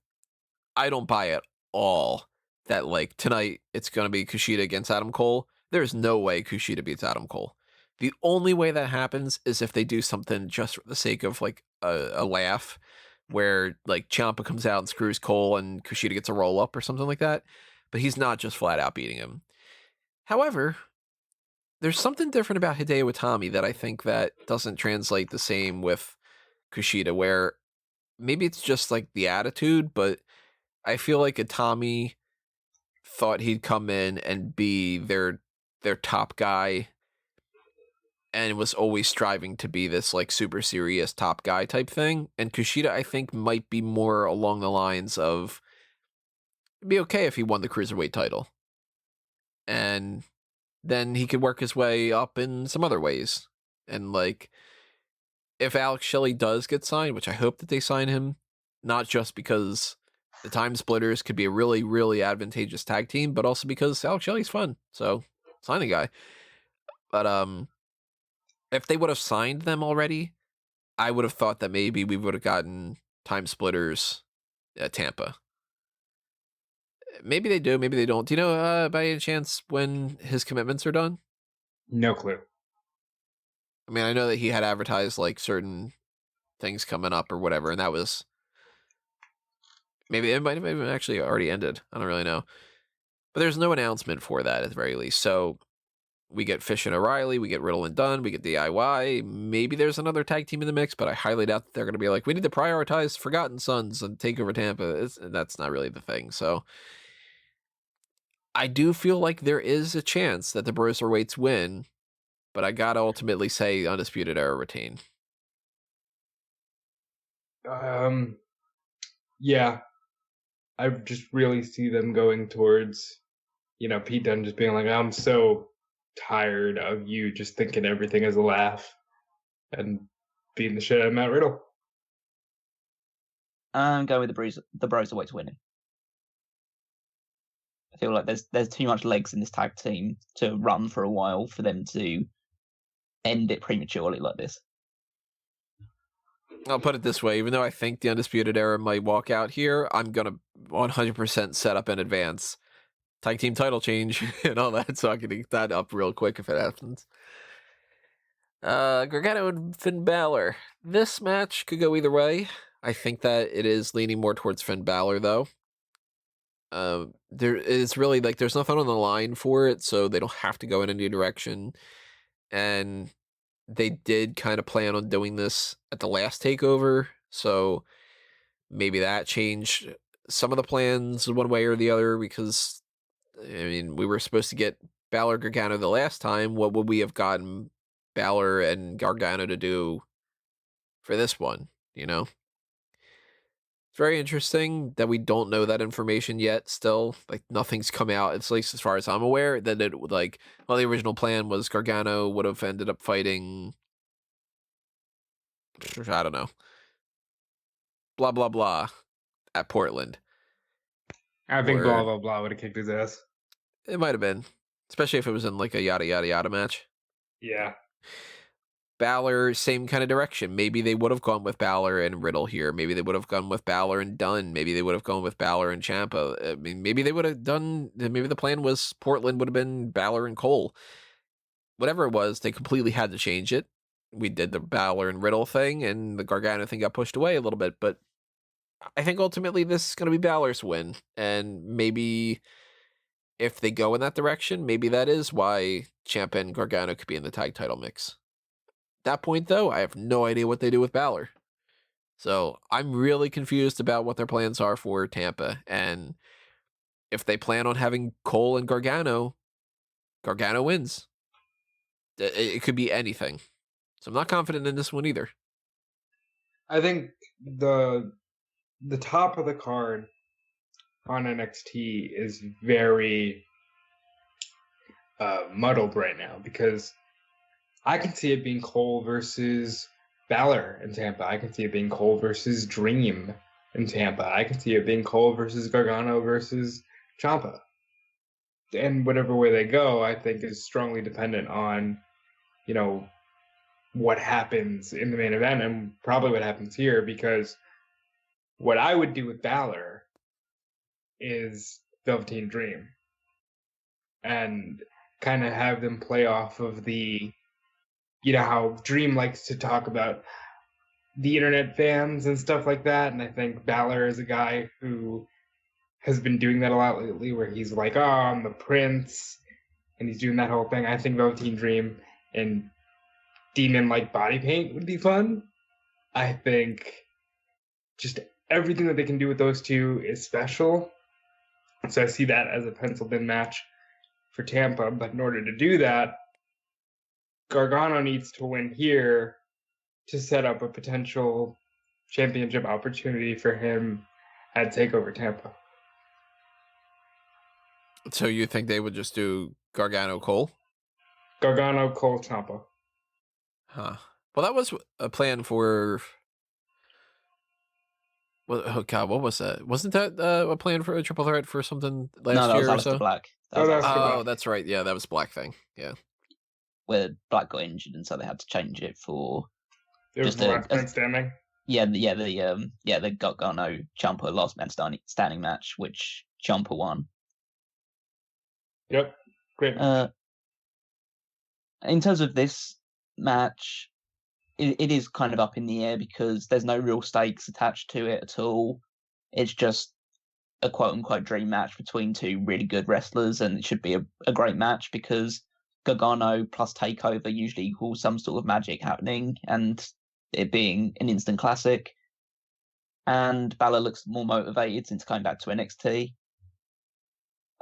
I don't buy at all that, like, tonight it's going to be Kushida against Adam Cole. There's no way Kushida beats Adam Cole. The only way that happens is if they do something just for the sake of, like, a laugh, where, like, Ciampa comes out and screws Cole and Kushida gets a roll-up or something like that. But he's not just flat out beating him. However, there's something different about Hideo Itami that I think that doesn't translate the same with Kushida, where maybe it's just, like, the attitude, but I feel like Itami thought he'd come in and be their top guy, and was always striving to be this, like, super serious top guy type thing. And Kushida, I think, might be more along the lines of, it'd be okay if he won the Cruiserweight title. And then he could work his way up in some other ways. And, like, if Alex Shelley does get signed, which I hope that they sign him, not just because the Time Splitters could be a really, really advantageous tag team, but also because Alex Shelley's fun. So, sign the guy. But, if they would have signed them already, I would have thought that maybe we would have gotten Time Splitters at Tampa. Maybe they do, maybe they don't. Do you know, by any chance, when his commitments are done? No clue. I mean, I know that he had advertised, like, certain things coming up or whatever, and that was... Maybe it might have even actually already ended. I don't really know. But there's no announcement for that, at the very least. So we get Fish and O'Reilly, we get Riddle and Dunne, we get DIY. Maybe there's another tag team in the mix, but I highly doubt that they're going to be like, we need to prioritize Forgotten Sons and take over Tampa. That's not really the thing. So I do feel like there is a chance that the Broserweights win, but I got to ultimately say Undisputed Era retain. Yeah. I just really see them going towards, Pete Dunne just being like, I'm so tired of you just thinking everything is a laugh, and beating the shit out of Matt Riddle. I'm going with the Broserweights winning. I feel like there's too much legs in this tag team to run for a while for them to end it prematurely like this. I'll put it this way, even though I think the Undisputed Era might walk out here, I'm going to 100% set up in advance tag team title change and all that, so I can get that up real quick if it happens. Gargano and Finn Balor. This match could go either way. I think that it is leaning more towards Finn Balor, though. There is really, like, there's nothing on the line for it, so they don't have to go in any direction. And they did kind of plan on doing this at the last takeover, so maybe that changed some of the plans one way or the other, because, I mean, we were supposed to get Balor Gargano the last time. What would we have gotten Balor and Gargano to do for this one, It's very interesting that we don't know that information yet still. Like, nothing's come out, at least as far as I'm aware, that it would, like, well, the original plan was Gargano would have ended up fighting, I don't know, blah, blah, blah, at Portland. I think blah, blah, blah would have kicked his ass. It might have been. especially if it was in like a yada yada yada match. Yeah. Balor, same kind of direction. Maybe they would have gone with Balor and Riddle here. Maybe they would have gone with Balor and Dunne. Maybe they would have gone with Balor and Ciampa. I mean, maybe they would have done. Maybe the plan was Portland would have been Balor and Cole. Whatever it was, they completely had to change it. We did the Balor and Riddle thing, and the Gargano thing got pushed away a little bit. But I think ultimately this is going to be Balor's win, and maybe if they go in that direction, maybe that is why Ciampa and Gargano could be in the tag title mix. That point, though, I have no idea what they do with Balor. So I'm really confused about what their plans are for Tampa. And if they plan on having Cole and Gargano, Gargano wins. It could be anything. So I'm not confident in this one either. I think the top of the card on NXT is very muddled right now because I can see it being Cole versus Balor in Tampa. I can see it being Cole versus Dream in Tampa. I can see it being Cole versus Gargano versus Ciampa. And whatever way they go, I think is strongly dependent on, what happens in the main event and probably what happens here, because what I would do with Balor is Velveteen Dream and kind of have them play off of the, how Dream likes to talk about the internet fans and stuff like that. And I think Balor is a guy who has been doing that a lot lately, where he's like, oh, I'm the prince. And he's doing that whole thing. I think Velveteen Dream and demon-like body paint would be fun. I think just everything that they can do with those two is special. So I see that as a penciled-in match for Tampa. But in order to do that, Gargano needs to win here to set up a potential championship opportunity for him at TakeOver Tampa. So you think they would just do Gargano Cole? Gargano, Cole, Ciampa. Huh. Well, that was a plan for... Well, oh God, what was that? Wasn't that a plan for a triple threat for something last year or so? Black. Oh, that's right. Yeah, that was Black thing. Yeah. Where Black got injured, and so they had to change it for just the last man standing. The Gargano Ciampa last man standing match, which Ciampa won. Yep, great. In terms of this match, it is kind of up in the air because there's no real stakes attached to it at all. It's just a quote-unquote dream match between two really good wrestlers, and it should be a great match because Gargano plus TakeOver usually equals some sort of magic happening, and it being an instant classic. And Balor looks more motivated since coming back to NXT.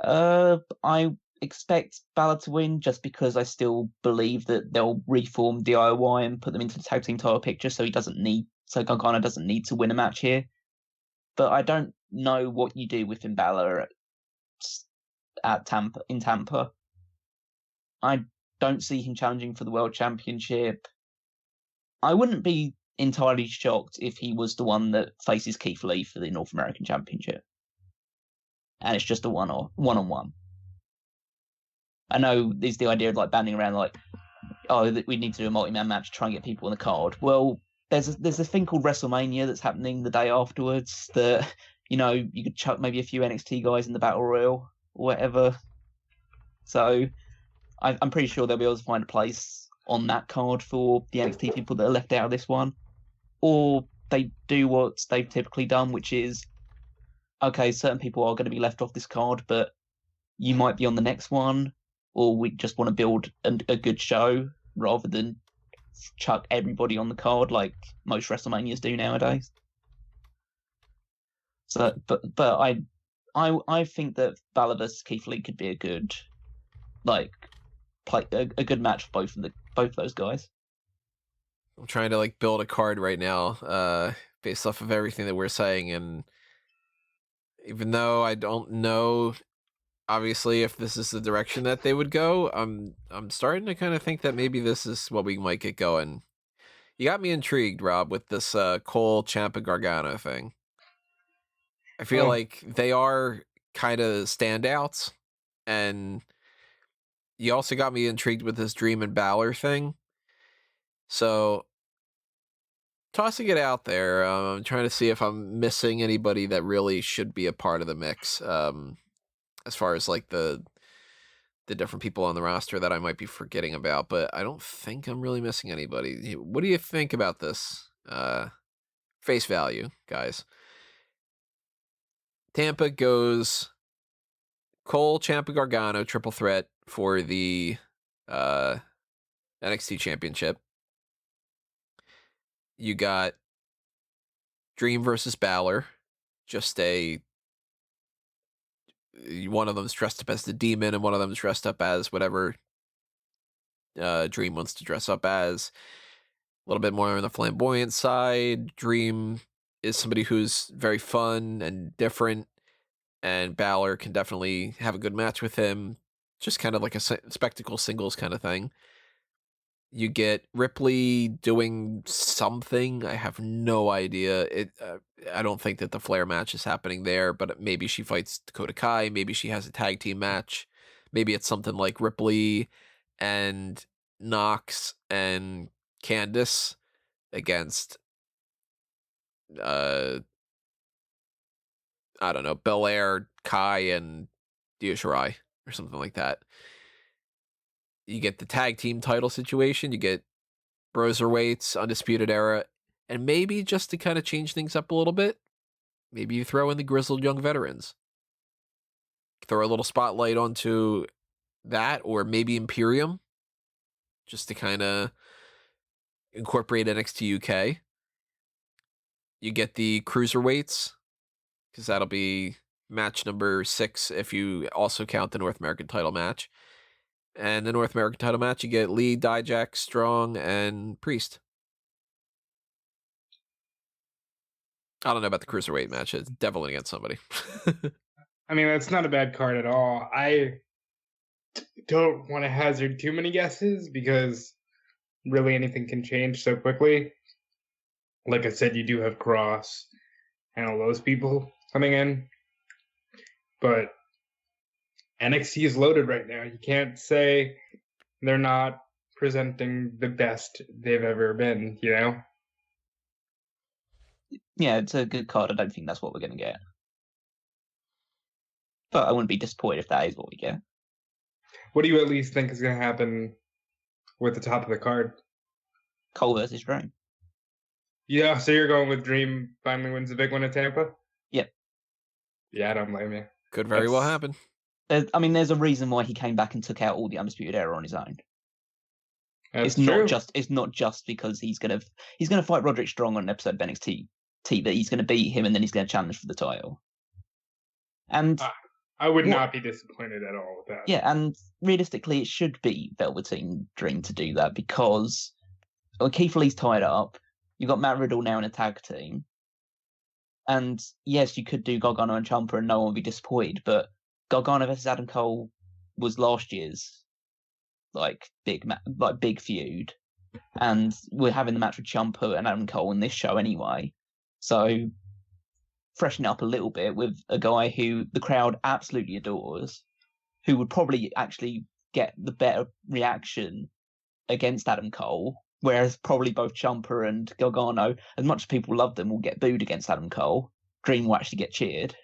I expect Balor to win just because I still believe that they'll reform DIY and put them into the tag team title picture, so Gargano doesn't need to win a match here. But I don't know what you do with Finn Balor in Tampa. I don't see him challenging for the World Championship. I wouldn't be entirely shocked if he was the one that faces Keith Lee for the North American Championship. And it's just a one-on-one. I know there's the idea of like banding around like, oh, we need to do a multi-man match to try and get people on the card. Well, there's a thing called WrestleMania that's happening the day afterwards that, you could chuck maybe a few NXT guys in the Battle Royal or whatever. So I'm pretty sure they'll be able to find a place on that card for the NXT people that are left out of this one. Or they do what they've typically done, which is, okay, certain people are going to be left off this card, but you might be on the next one, or we just want to build a good show rather than chuck everybody on the card like most WrestleManias do nowadays. So, but I think that Balor versus Keith Lee could be a good, a good match for both of those guys. I'm trying to build a card right now, based off of everything that we're saying, and even though I don't know, obviously, if this is the direction that they would go, I'm starting to kind of think that maybe this is what we might get going. You got me intrigued, Rob, with this Cole, Ciampa, Gargano thing. I feel like they are kind of standouts, and you also got me intrigued with this Dream and Balor thing. So, tossing it out there, I'm trying to see if I'm missing anybody that really should be a part of the mix. As far as like the different people on the roster that I might be forgetting about, but I don't think I'm really missing anybody. What do you think about this? Face value, guys. Tampa goes Cole, Ciampa, Gargano, triple threat for the NXT Championship. You got Dream versus Balor. Just one of them's dressed up as the Demon, and one of them's dressed up as whatever Dream wants to dress up as. A little bit more on the flamboyant side. Dream is somebody who's very fun and different, and Balor can definitely have a good match with him. Just kind of like a spectacle singles kind of thing. You get Ripley doing something. I have no idea. I don't think that the Flair match is happening there, but maybe she fights Dakota Kai. Maybe she has a tag team match. Maybe it's something like Ripley and Knox and Candice against, I don't know, Belair, Kai, and Io Shirai or something like that. You get the tag team title situation. You get Broserweights, Undisputed Era, and maybe just to kind of change things up a little bit, maybe you throw in the grizzled young veterans. Throw a little spotlight onto that, or maybe Imperium, just to kind of incorporate NXT UK. You get the Cruiserweights, because that'll be match number 6 if you also count the North American title match. And the North American title match, you get Lee, Dijak, Strong, and Priest. I don't know about the Cruiserweight match. It's Devil against somebody. I mean, that's not a bad card at all. I don't want to hazard too many guesses because really anything can change so quickly. Like I said, you do have Cross and all those people coming in. But NXT is loaded right now. You can't say they're not presenting the best they've ever been, you know? Yeah, it's a good card. I don't think that's what we're going to get. But I wouldn't be disappointed if that is what we get. What do you at least think is going to happen with the top of the card? Cole versus Dream. Yeah, so you're going with Dream finally wins the big one at Tampa? Yep. Yeah, I don't blame you. Could very well happen. I mean, there's a reason why he came back and took out all the Undisputed Era on his own. That's true. It's not just because he's gonna fight Roderick Strong on an episode of NXT that he's gonna beat him and then he's gonna challenge for the title. And I would not be disappointed at all with that. Yeah, and realistically, it should be Velveteen Dream to do that because Keith Lee's tied up. You've got Matt Riddle now in a tag team. And yes, you could do Gargano and Ciampa and no one would be disappointed, but Gargano versus Adam Cole was last year's big feud. And we're having the match with Ciampa and Adam Cole in this show anyway. So freshen it up a little bit with a guy who the crowd absolutely adores, who would probably actually get the better reaction against Adam Cole, whereas probably both Ciampa and Gargano, as much as people love them, will get booed against Adam Cole. Dream will actually get cheered.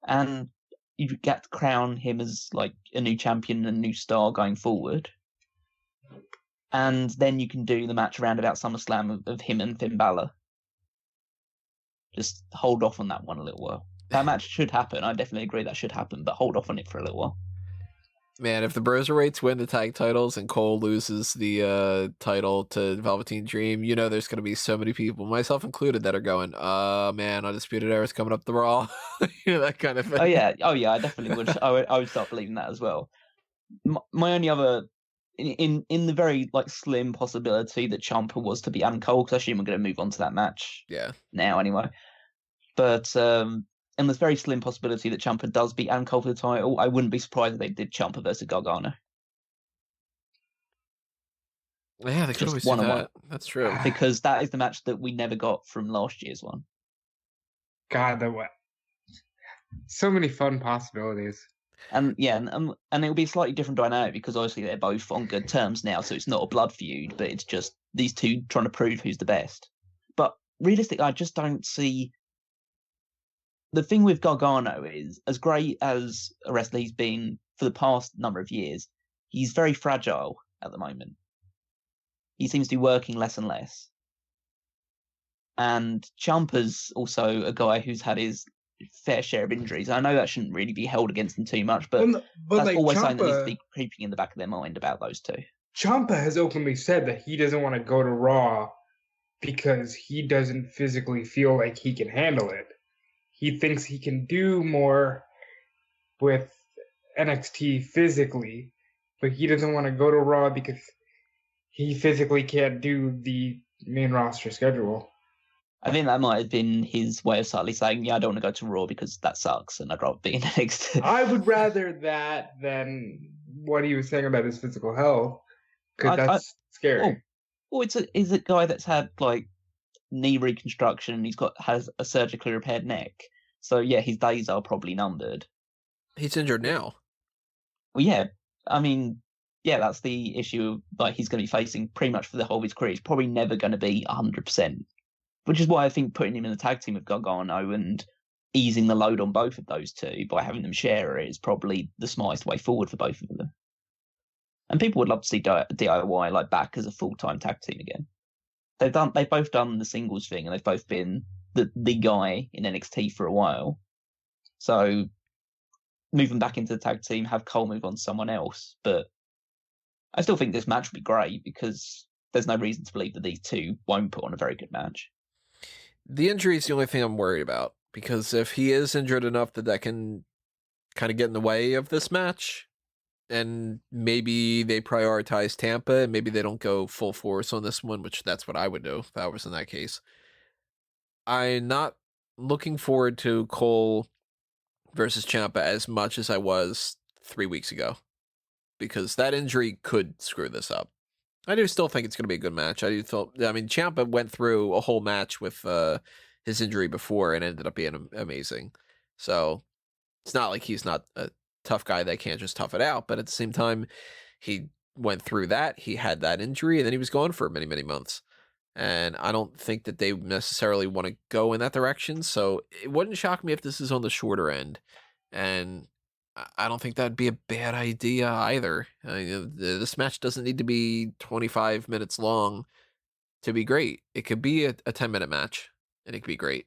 And you get to crown him as like a new champion and a new star going forward. And then you can do the match around about SummerSlam of him and Finn Balor. Just hold off on that one a little while. That match should happen. I definitely agree that should happen, but hold off on it for a little while. Man, if the Broserweights win the tag titles and Cole loses the title to Velveteen Dream, you know there's going to be so many people, myself included, that are going, man, Undisputed Era's coming up the Raw. You know, that kind of thing. Oh yeah, I definitely would. I would start believing that as well. My only other, in the very slim possibility that Ciampa was to be Adam Cole, because I assume we're going to move on to that match. Yeah. Now anyway, but and there's very slim possibility that Ciampa does beat Adam Cole for the title. I wouldn't be surprised if they did Ciampa versus Gargano. Yeah, they could always do that. That's true. Because that is the match that we never got from last year's one. God, so many fun possibilities. And yeah, and it'll be a slightly different dynamic because obviously they're both on good terms now, so it's not a blood feud, but it's just these two trying to prove who's the best. But realistically, I just don't see. The thing with Gargano is, as great as a wrestler he's been for the past number of years, he's very fragile at the moment. He seems to be working less and less. And Ciampa's also a guy who's had his fair share of injuries. I know that shouldn't really be held against them too much, but that's like always something that needs to be creeping in the back of their mind about those two. Ciampa has openly said that he doesn't want to go to Raw because he doesn't physically feel like he can handle it. He thinks he can do more with NXT physically, but he doesn't want to go to Raw because he physically can't do the main roster schedule. I think that might have been his way of slightly saying, yeah, I don't want to go to Raw because that sucks and I'd rather be in NXT. I would rather that than what he was saying about his physical health, because that's scary. Well, it's a guy that's had like knee reconstruction and has a surgically repaired neck. So yeah, his days are probably numbered. He's injured now. Well, yeah. I mean, yeah, that's the issue. Like he's going to be facing pretty much for the whole of his career. He's probably never going to be 100%. Which is why I think putting him in the tag team with Gargano and easing the load on both of those two by having them share it is probably the smartest way forward for both of them. And people would love to see DIY like back as a full-time tag team again. They've both done the singles thing and they've both been the guy in NXT for a while. So move them back into the tag team, have Cole move on to someone else. But I still think this match would be great because there's no reason to believe that these two won't put on a very good match. The injury is the only thing I'm worried about, because if he is injured enough that can kind of get in the way of this match, and maybe they prioritize Tampa, and maybe they don't go full force on this one, which that's what I would do if I was in that case. I'm not looking forward to Cole versus Ciampa as much as I was 3 weeks ago, because that injury could screw this up. I do still think it's going to be a good match. I mean, Ciampa went through a whole match with his injury before and ended up being amazing. So it's not like he's not a tough guy that can't just tough it out. But at the same time, he went through that. He had that injury, and then he was gone for many, many months. And I don't think that they necessarily want to go in that direction. So it wouldn't shock me if this is on the shorter end. And I don't think that'd be a bad idea either. This match doesn't need to be 25 minutes long to be great. It could be a 10-minute match, and it could be great.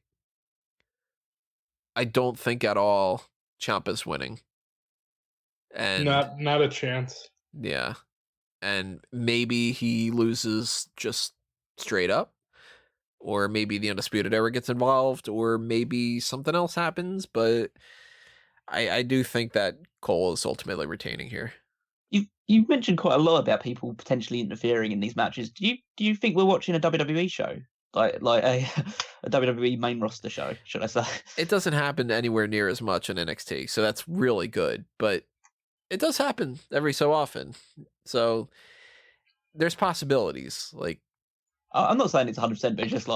I don't think at all Ciampa's winning. And not a chance. Yeah. And maybe he loses just straight up, or maybe the Undisputed Era gets involved, or maybe something else happens, but I do think that Cole is ultimately retaining here. You mentioned quite a lot about people potentially interfering in these matches. Do you think we're watching a WWE show, like a WWE main roster show? Should I say? It doesn't happen anywhere near as much in NXT, so that's really good. But it does happen every so often, so there's possibilities. Like, I'm not saying it's 100%, but just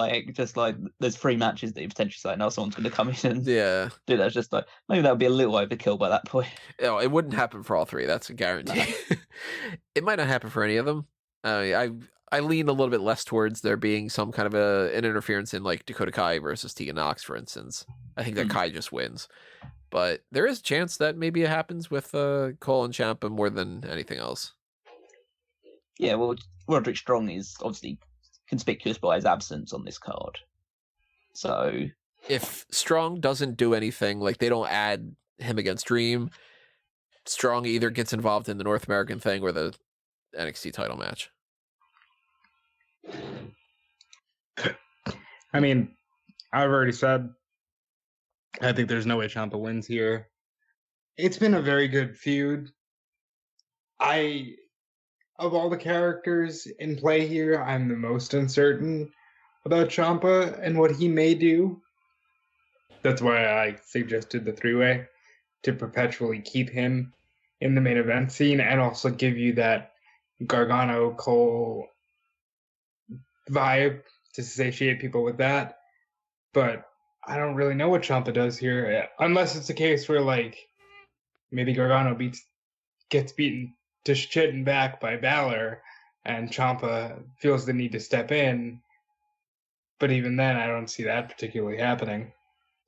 like there's 3 matches that you potentially say, no, someone's going to come in and do that. It's just like, maybe that would be a little overkill by that point. It wouldn't happen for all 3. That's a guarantee. No. It might not happen for any of them. I lean a little bit less towards there being some kind of an interference in like Dakota Kai versus Tegan Nox, for instance. I think that Kai just wins. But there is a chance that maybe it happens with Cole and Ciampa more than anything else. Yeah, well, Roderick Strong is obviously conspicuous by his absence on this card. So if Strong doesn't do anything, like they don't add him against Dream, Strong either gets involved in the North American thing or the NXT title match. I mean, I've already said I think there's no way Ciampa wins here. It's been a very good feud. Of all the characters in play here, I'm the most uncertain about Ciampa and what he may do. That's why I suggested the 3-way, to perpetually keep him in the main event scene and also give you that Gargano Cole vibe to satiate people with that. But I don't really know what Ciampa does here, unless it's a case where like maybe Gargano gets beaten to shit and back by Balor, and Ciampa feels the need to step in. But even then, I don't see that particularly happening.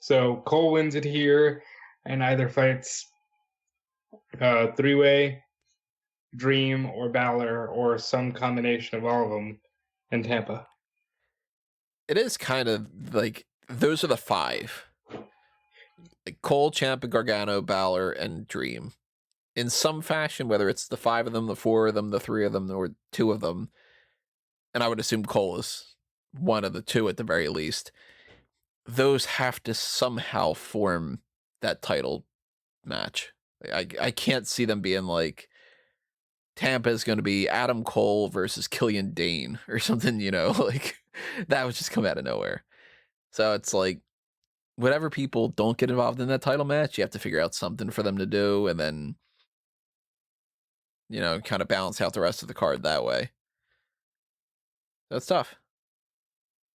So Cole wins it here, and either fights three-way, Dream, or Balor, or some combination of all of them in Tampa. It is kind of like, those are the five. Like Cole, Ciampa, Gargano, Balor, and Dream. In some fashion, whether it's the five of them, the four of them, the three of them, or two of them, and I would assume Cole is one of the two at the very least, those have to somehow form that title match. I can't see them being like, Tampa is going to be Adam Cole versus Killian Dane or something, like that would just come out of nowhere. So it's like, whatever people don't get involved in that title match, you have to figure out something for them to do, and then, kind of balance out the rest of the card that way. That's tough.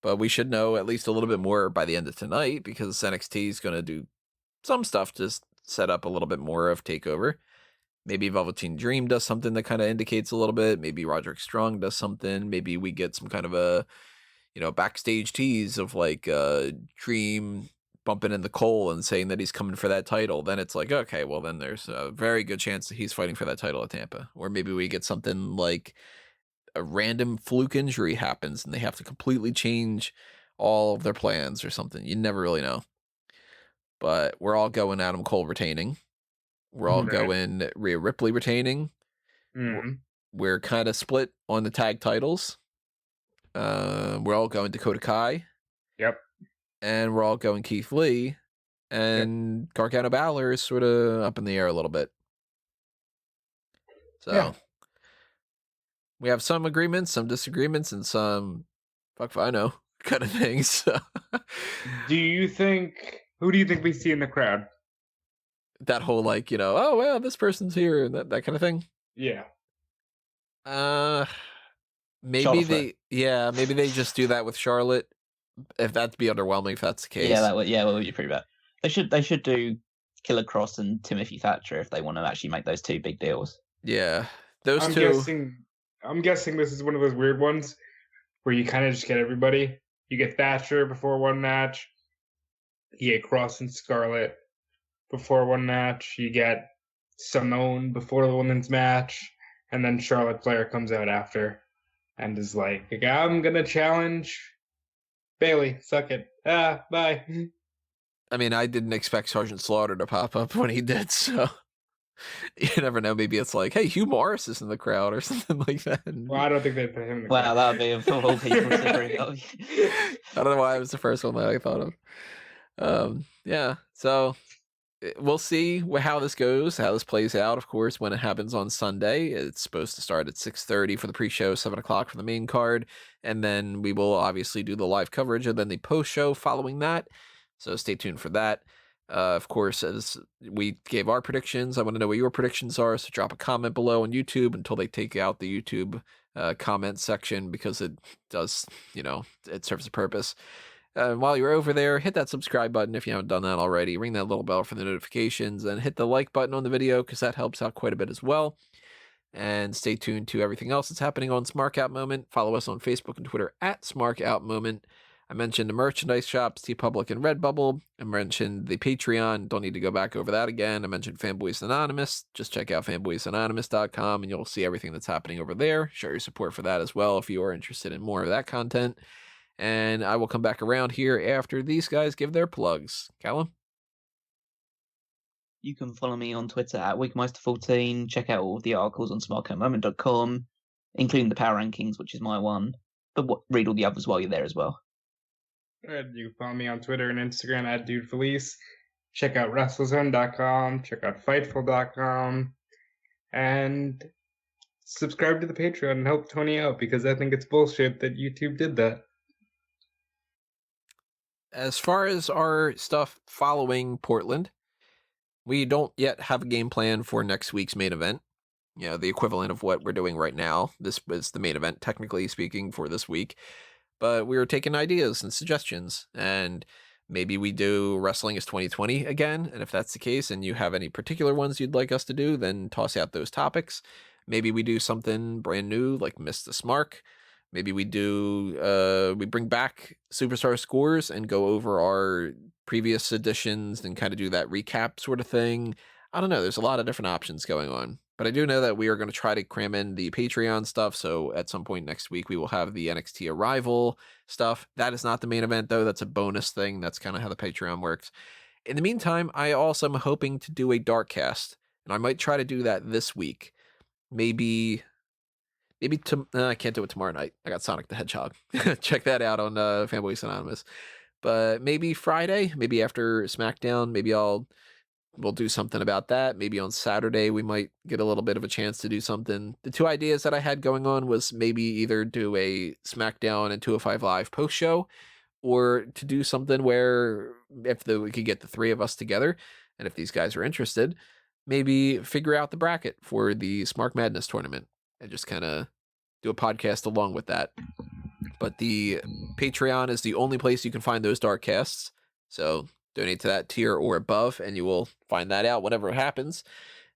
But we should know at least a little bit more by the end of tonight, because NXT is going to do some stuff to set up a little bit more of TakeOver. Maybe Velveteen Dream does something that kind of indicates a little bit. Maybe Roderick Strong does something. Maybe we get some kind of a, backstage tease of like Dream bumping into Cole and saying that he's coming for that title. Then it's like, okay, well then there's a very good chance that he's fighting for that title at Tampa. Or maybe we get something like a random fluke injury happens and they have to completely change all of their plans or something. You never really know. But we're all going Adam Cole retaining. We're all going Rhea Ripley retaining. Mm-hmm. We're kind of split on the tag titles. We're all going Dakota Kai. Yep. And we're all going Keith Lee. And Gargano Balor is sort of up in the air a little bit. So we have some agreements, some disagreements, and some fuck if I know kind of things. Who do you think we see in the crowd? That whole like, oh well, this person's here, and that kind of thing. Yeah. Maybe they just do that with Charlotte. If that'd be underwhelming, if that's the case. Yeah, that would be pretty bad. They should do Killer Cross and Timothy Thatcher if they want to actually make those two big deals. Yeah, those two. I'm guessing this is one of those weird ones where you kind of just get everybody. You get Thatcher before one match. You get Cross and Scarlett before one match. You get Simone before the women's match. And then Charlotte Flair comes out after and is like, I'm going to challenge Bailey. Suck it. Bye. I mean, I didn't expect Sergeant Slaughter to pop up when he did, so you never know. Maybe it's like, hey, Hugh Morris is in the crowd or something like that. Well, I don't think they'd put him in the crowd. Wow, that would be of all people to bring up. I don't know why it was the first one that I thought of. Yeah, so we'll see how this goes, how this plays out. Of course, when it happens on Sunday, it's supposed to start at 6:30 for the pre-show, 7 o'clock for the main card, and then we will obviously do the live coverage and then the post-show following that. So stay tuned for that. Of course, as we gave our predictions, I want to know what your predictions are. So drop a comment below on YouTube until they take out the YouTube comment section, because it does, it serves a purpose. While you're over there, hit that subscribe button if you haven't done that already. Ring that little bell for the notifications, and hit the like button on the video, because that helps out quite a bit as well. And stay tuned to everything else that's happening on Smark Out Moment. Follow us on Facebook and Twitter at Smark Out Moment. I mentioned the merchandise shops, TeePublic and Redbubble. I mentioned the Patreon. Don't need to go back over that again. I mentioned Fanboys Anonymous. Just check out fanboysanonymous.com and you'll see everything that's happening over there. Show your support for that as well if you are interested in more of that content. And I will come back around here after these guys give their plugs. Callum? You can follow me on Twitter at Wigmeister14. Check out all of the articles on smarkoutmoment.com, including the power rankings, which is my one. But read all the others while you're there as well. You can follow me on Twitter and Instagram at DudeFelice. Check out WrestleZone.com. Check out Fightful.com. And subscribe to the Patreon and help Tony out, because I think it's bullshit that YouTube did that. As far as our stuff following Portland, we don't yet have a game plan for next week's main event. The equivalent of what we're doing right now. This was the main event, technically speaking, for this week. But we were taking ideas and suggestions, and Maybe we do Wrestling is 2020 again, and if that's the case and you have any particular ones you'd like us to do, then toss out those topics. Maybe we do something brand new like Miss the Smark. Maybe we bring back Superstar Scores and go over our previous editions and kind of do that recap sort of thing. I don't know. There's a lot of different options going on. But I do know that we are going to try to cram in the Patreon stuff. So at some point next week, we will have the NXT Arrival stuff. That is not the main event, though. That's a bonus thing. That's kind of how the Patreon works. In the meantime, I also am hoping to do a dark cast, and I might try to do that this week. Maybe I can't do it tomorrow night. I got Sonic the Hedgehog. Check that out on Fanboys Anonymous. But maybe Friday, maybe after SmackDown, we'll do something about that. Maybe on Saturday, we might get a little bit of a chance to do something. The two ideas that I had going on was maybe either do a SmackDown and 205 Live post show, or to do something where we could get the three of us together, and if these guys are interested, maybe figure out the bracket for the Smark Madness tournament and just kind of do a podcast along with that. But the Patreon is the only place you can find those dark casts. So donate to that tier or above, and you will find that out whenever it happens.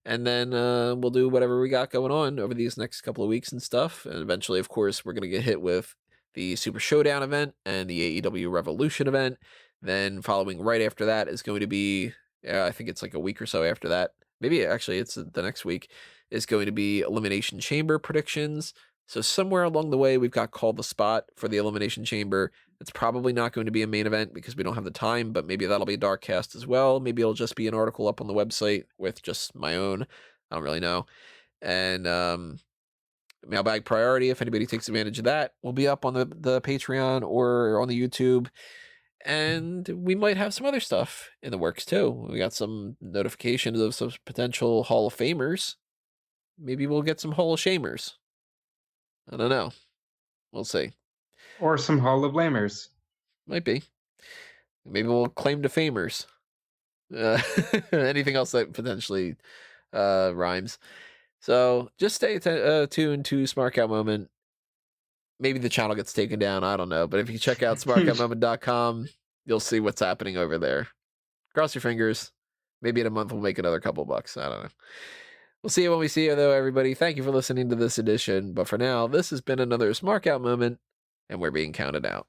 And then we'll do whatever we got going on over these next couple of weeks and stuff. And eventually, of course, we're going to get hit with the Super Showdown event and the AEW Revolution event. Then following right after that is going to be, I think it's like a week or so after that. Maybe actually it's the next week, is going to be Elimination Chamber predictions. So somewhere along the way, we've got Call the Spot for the Elimination Chamber. It's probably not going to be a main event because we don't have the time, but maybe that'll be a dark cast as well. Maybe it'll just be an article up on the website with just my own. I don't really know. And Mailbag Priority, if anybody takes advantage of that, will be up on the Patreon or on the YouTube. And we might have some other stuff in the works too. We got some notifications of some potential Hall of Famers. Maybe we'll get some Hall of Shamers. I don't know. We'll see. Or some Hall of Blamers. Might be. Maybe we'll claim to famers. Anything else that potentially rhymes. So just stay tuned to Smark Out Moment. Maybe the channel gets taken down. I don't know. But if you check out smarkoutmoment.com, you'll see what's happening over there. Cross your fingers. Maybe in a month we'll make another couple bucks. I don't know. We'll see you when we see you, though, everybody. Thank you for listening to this edition. But for now, this has been another Smark Out Moment, and we're being counted out.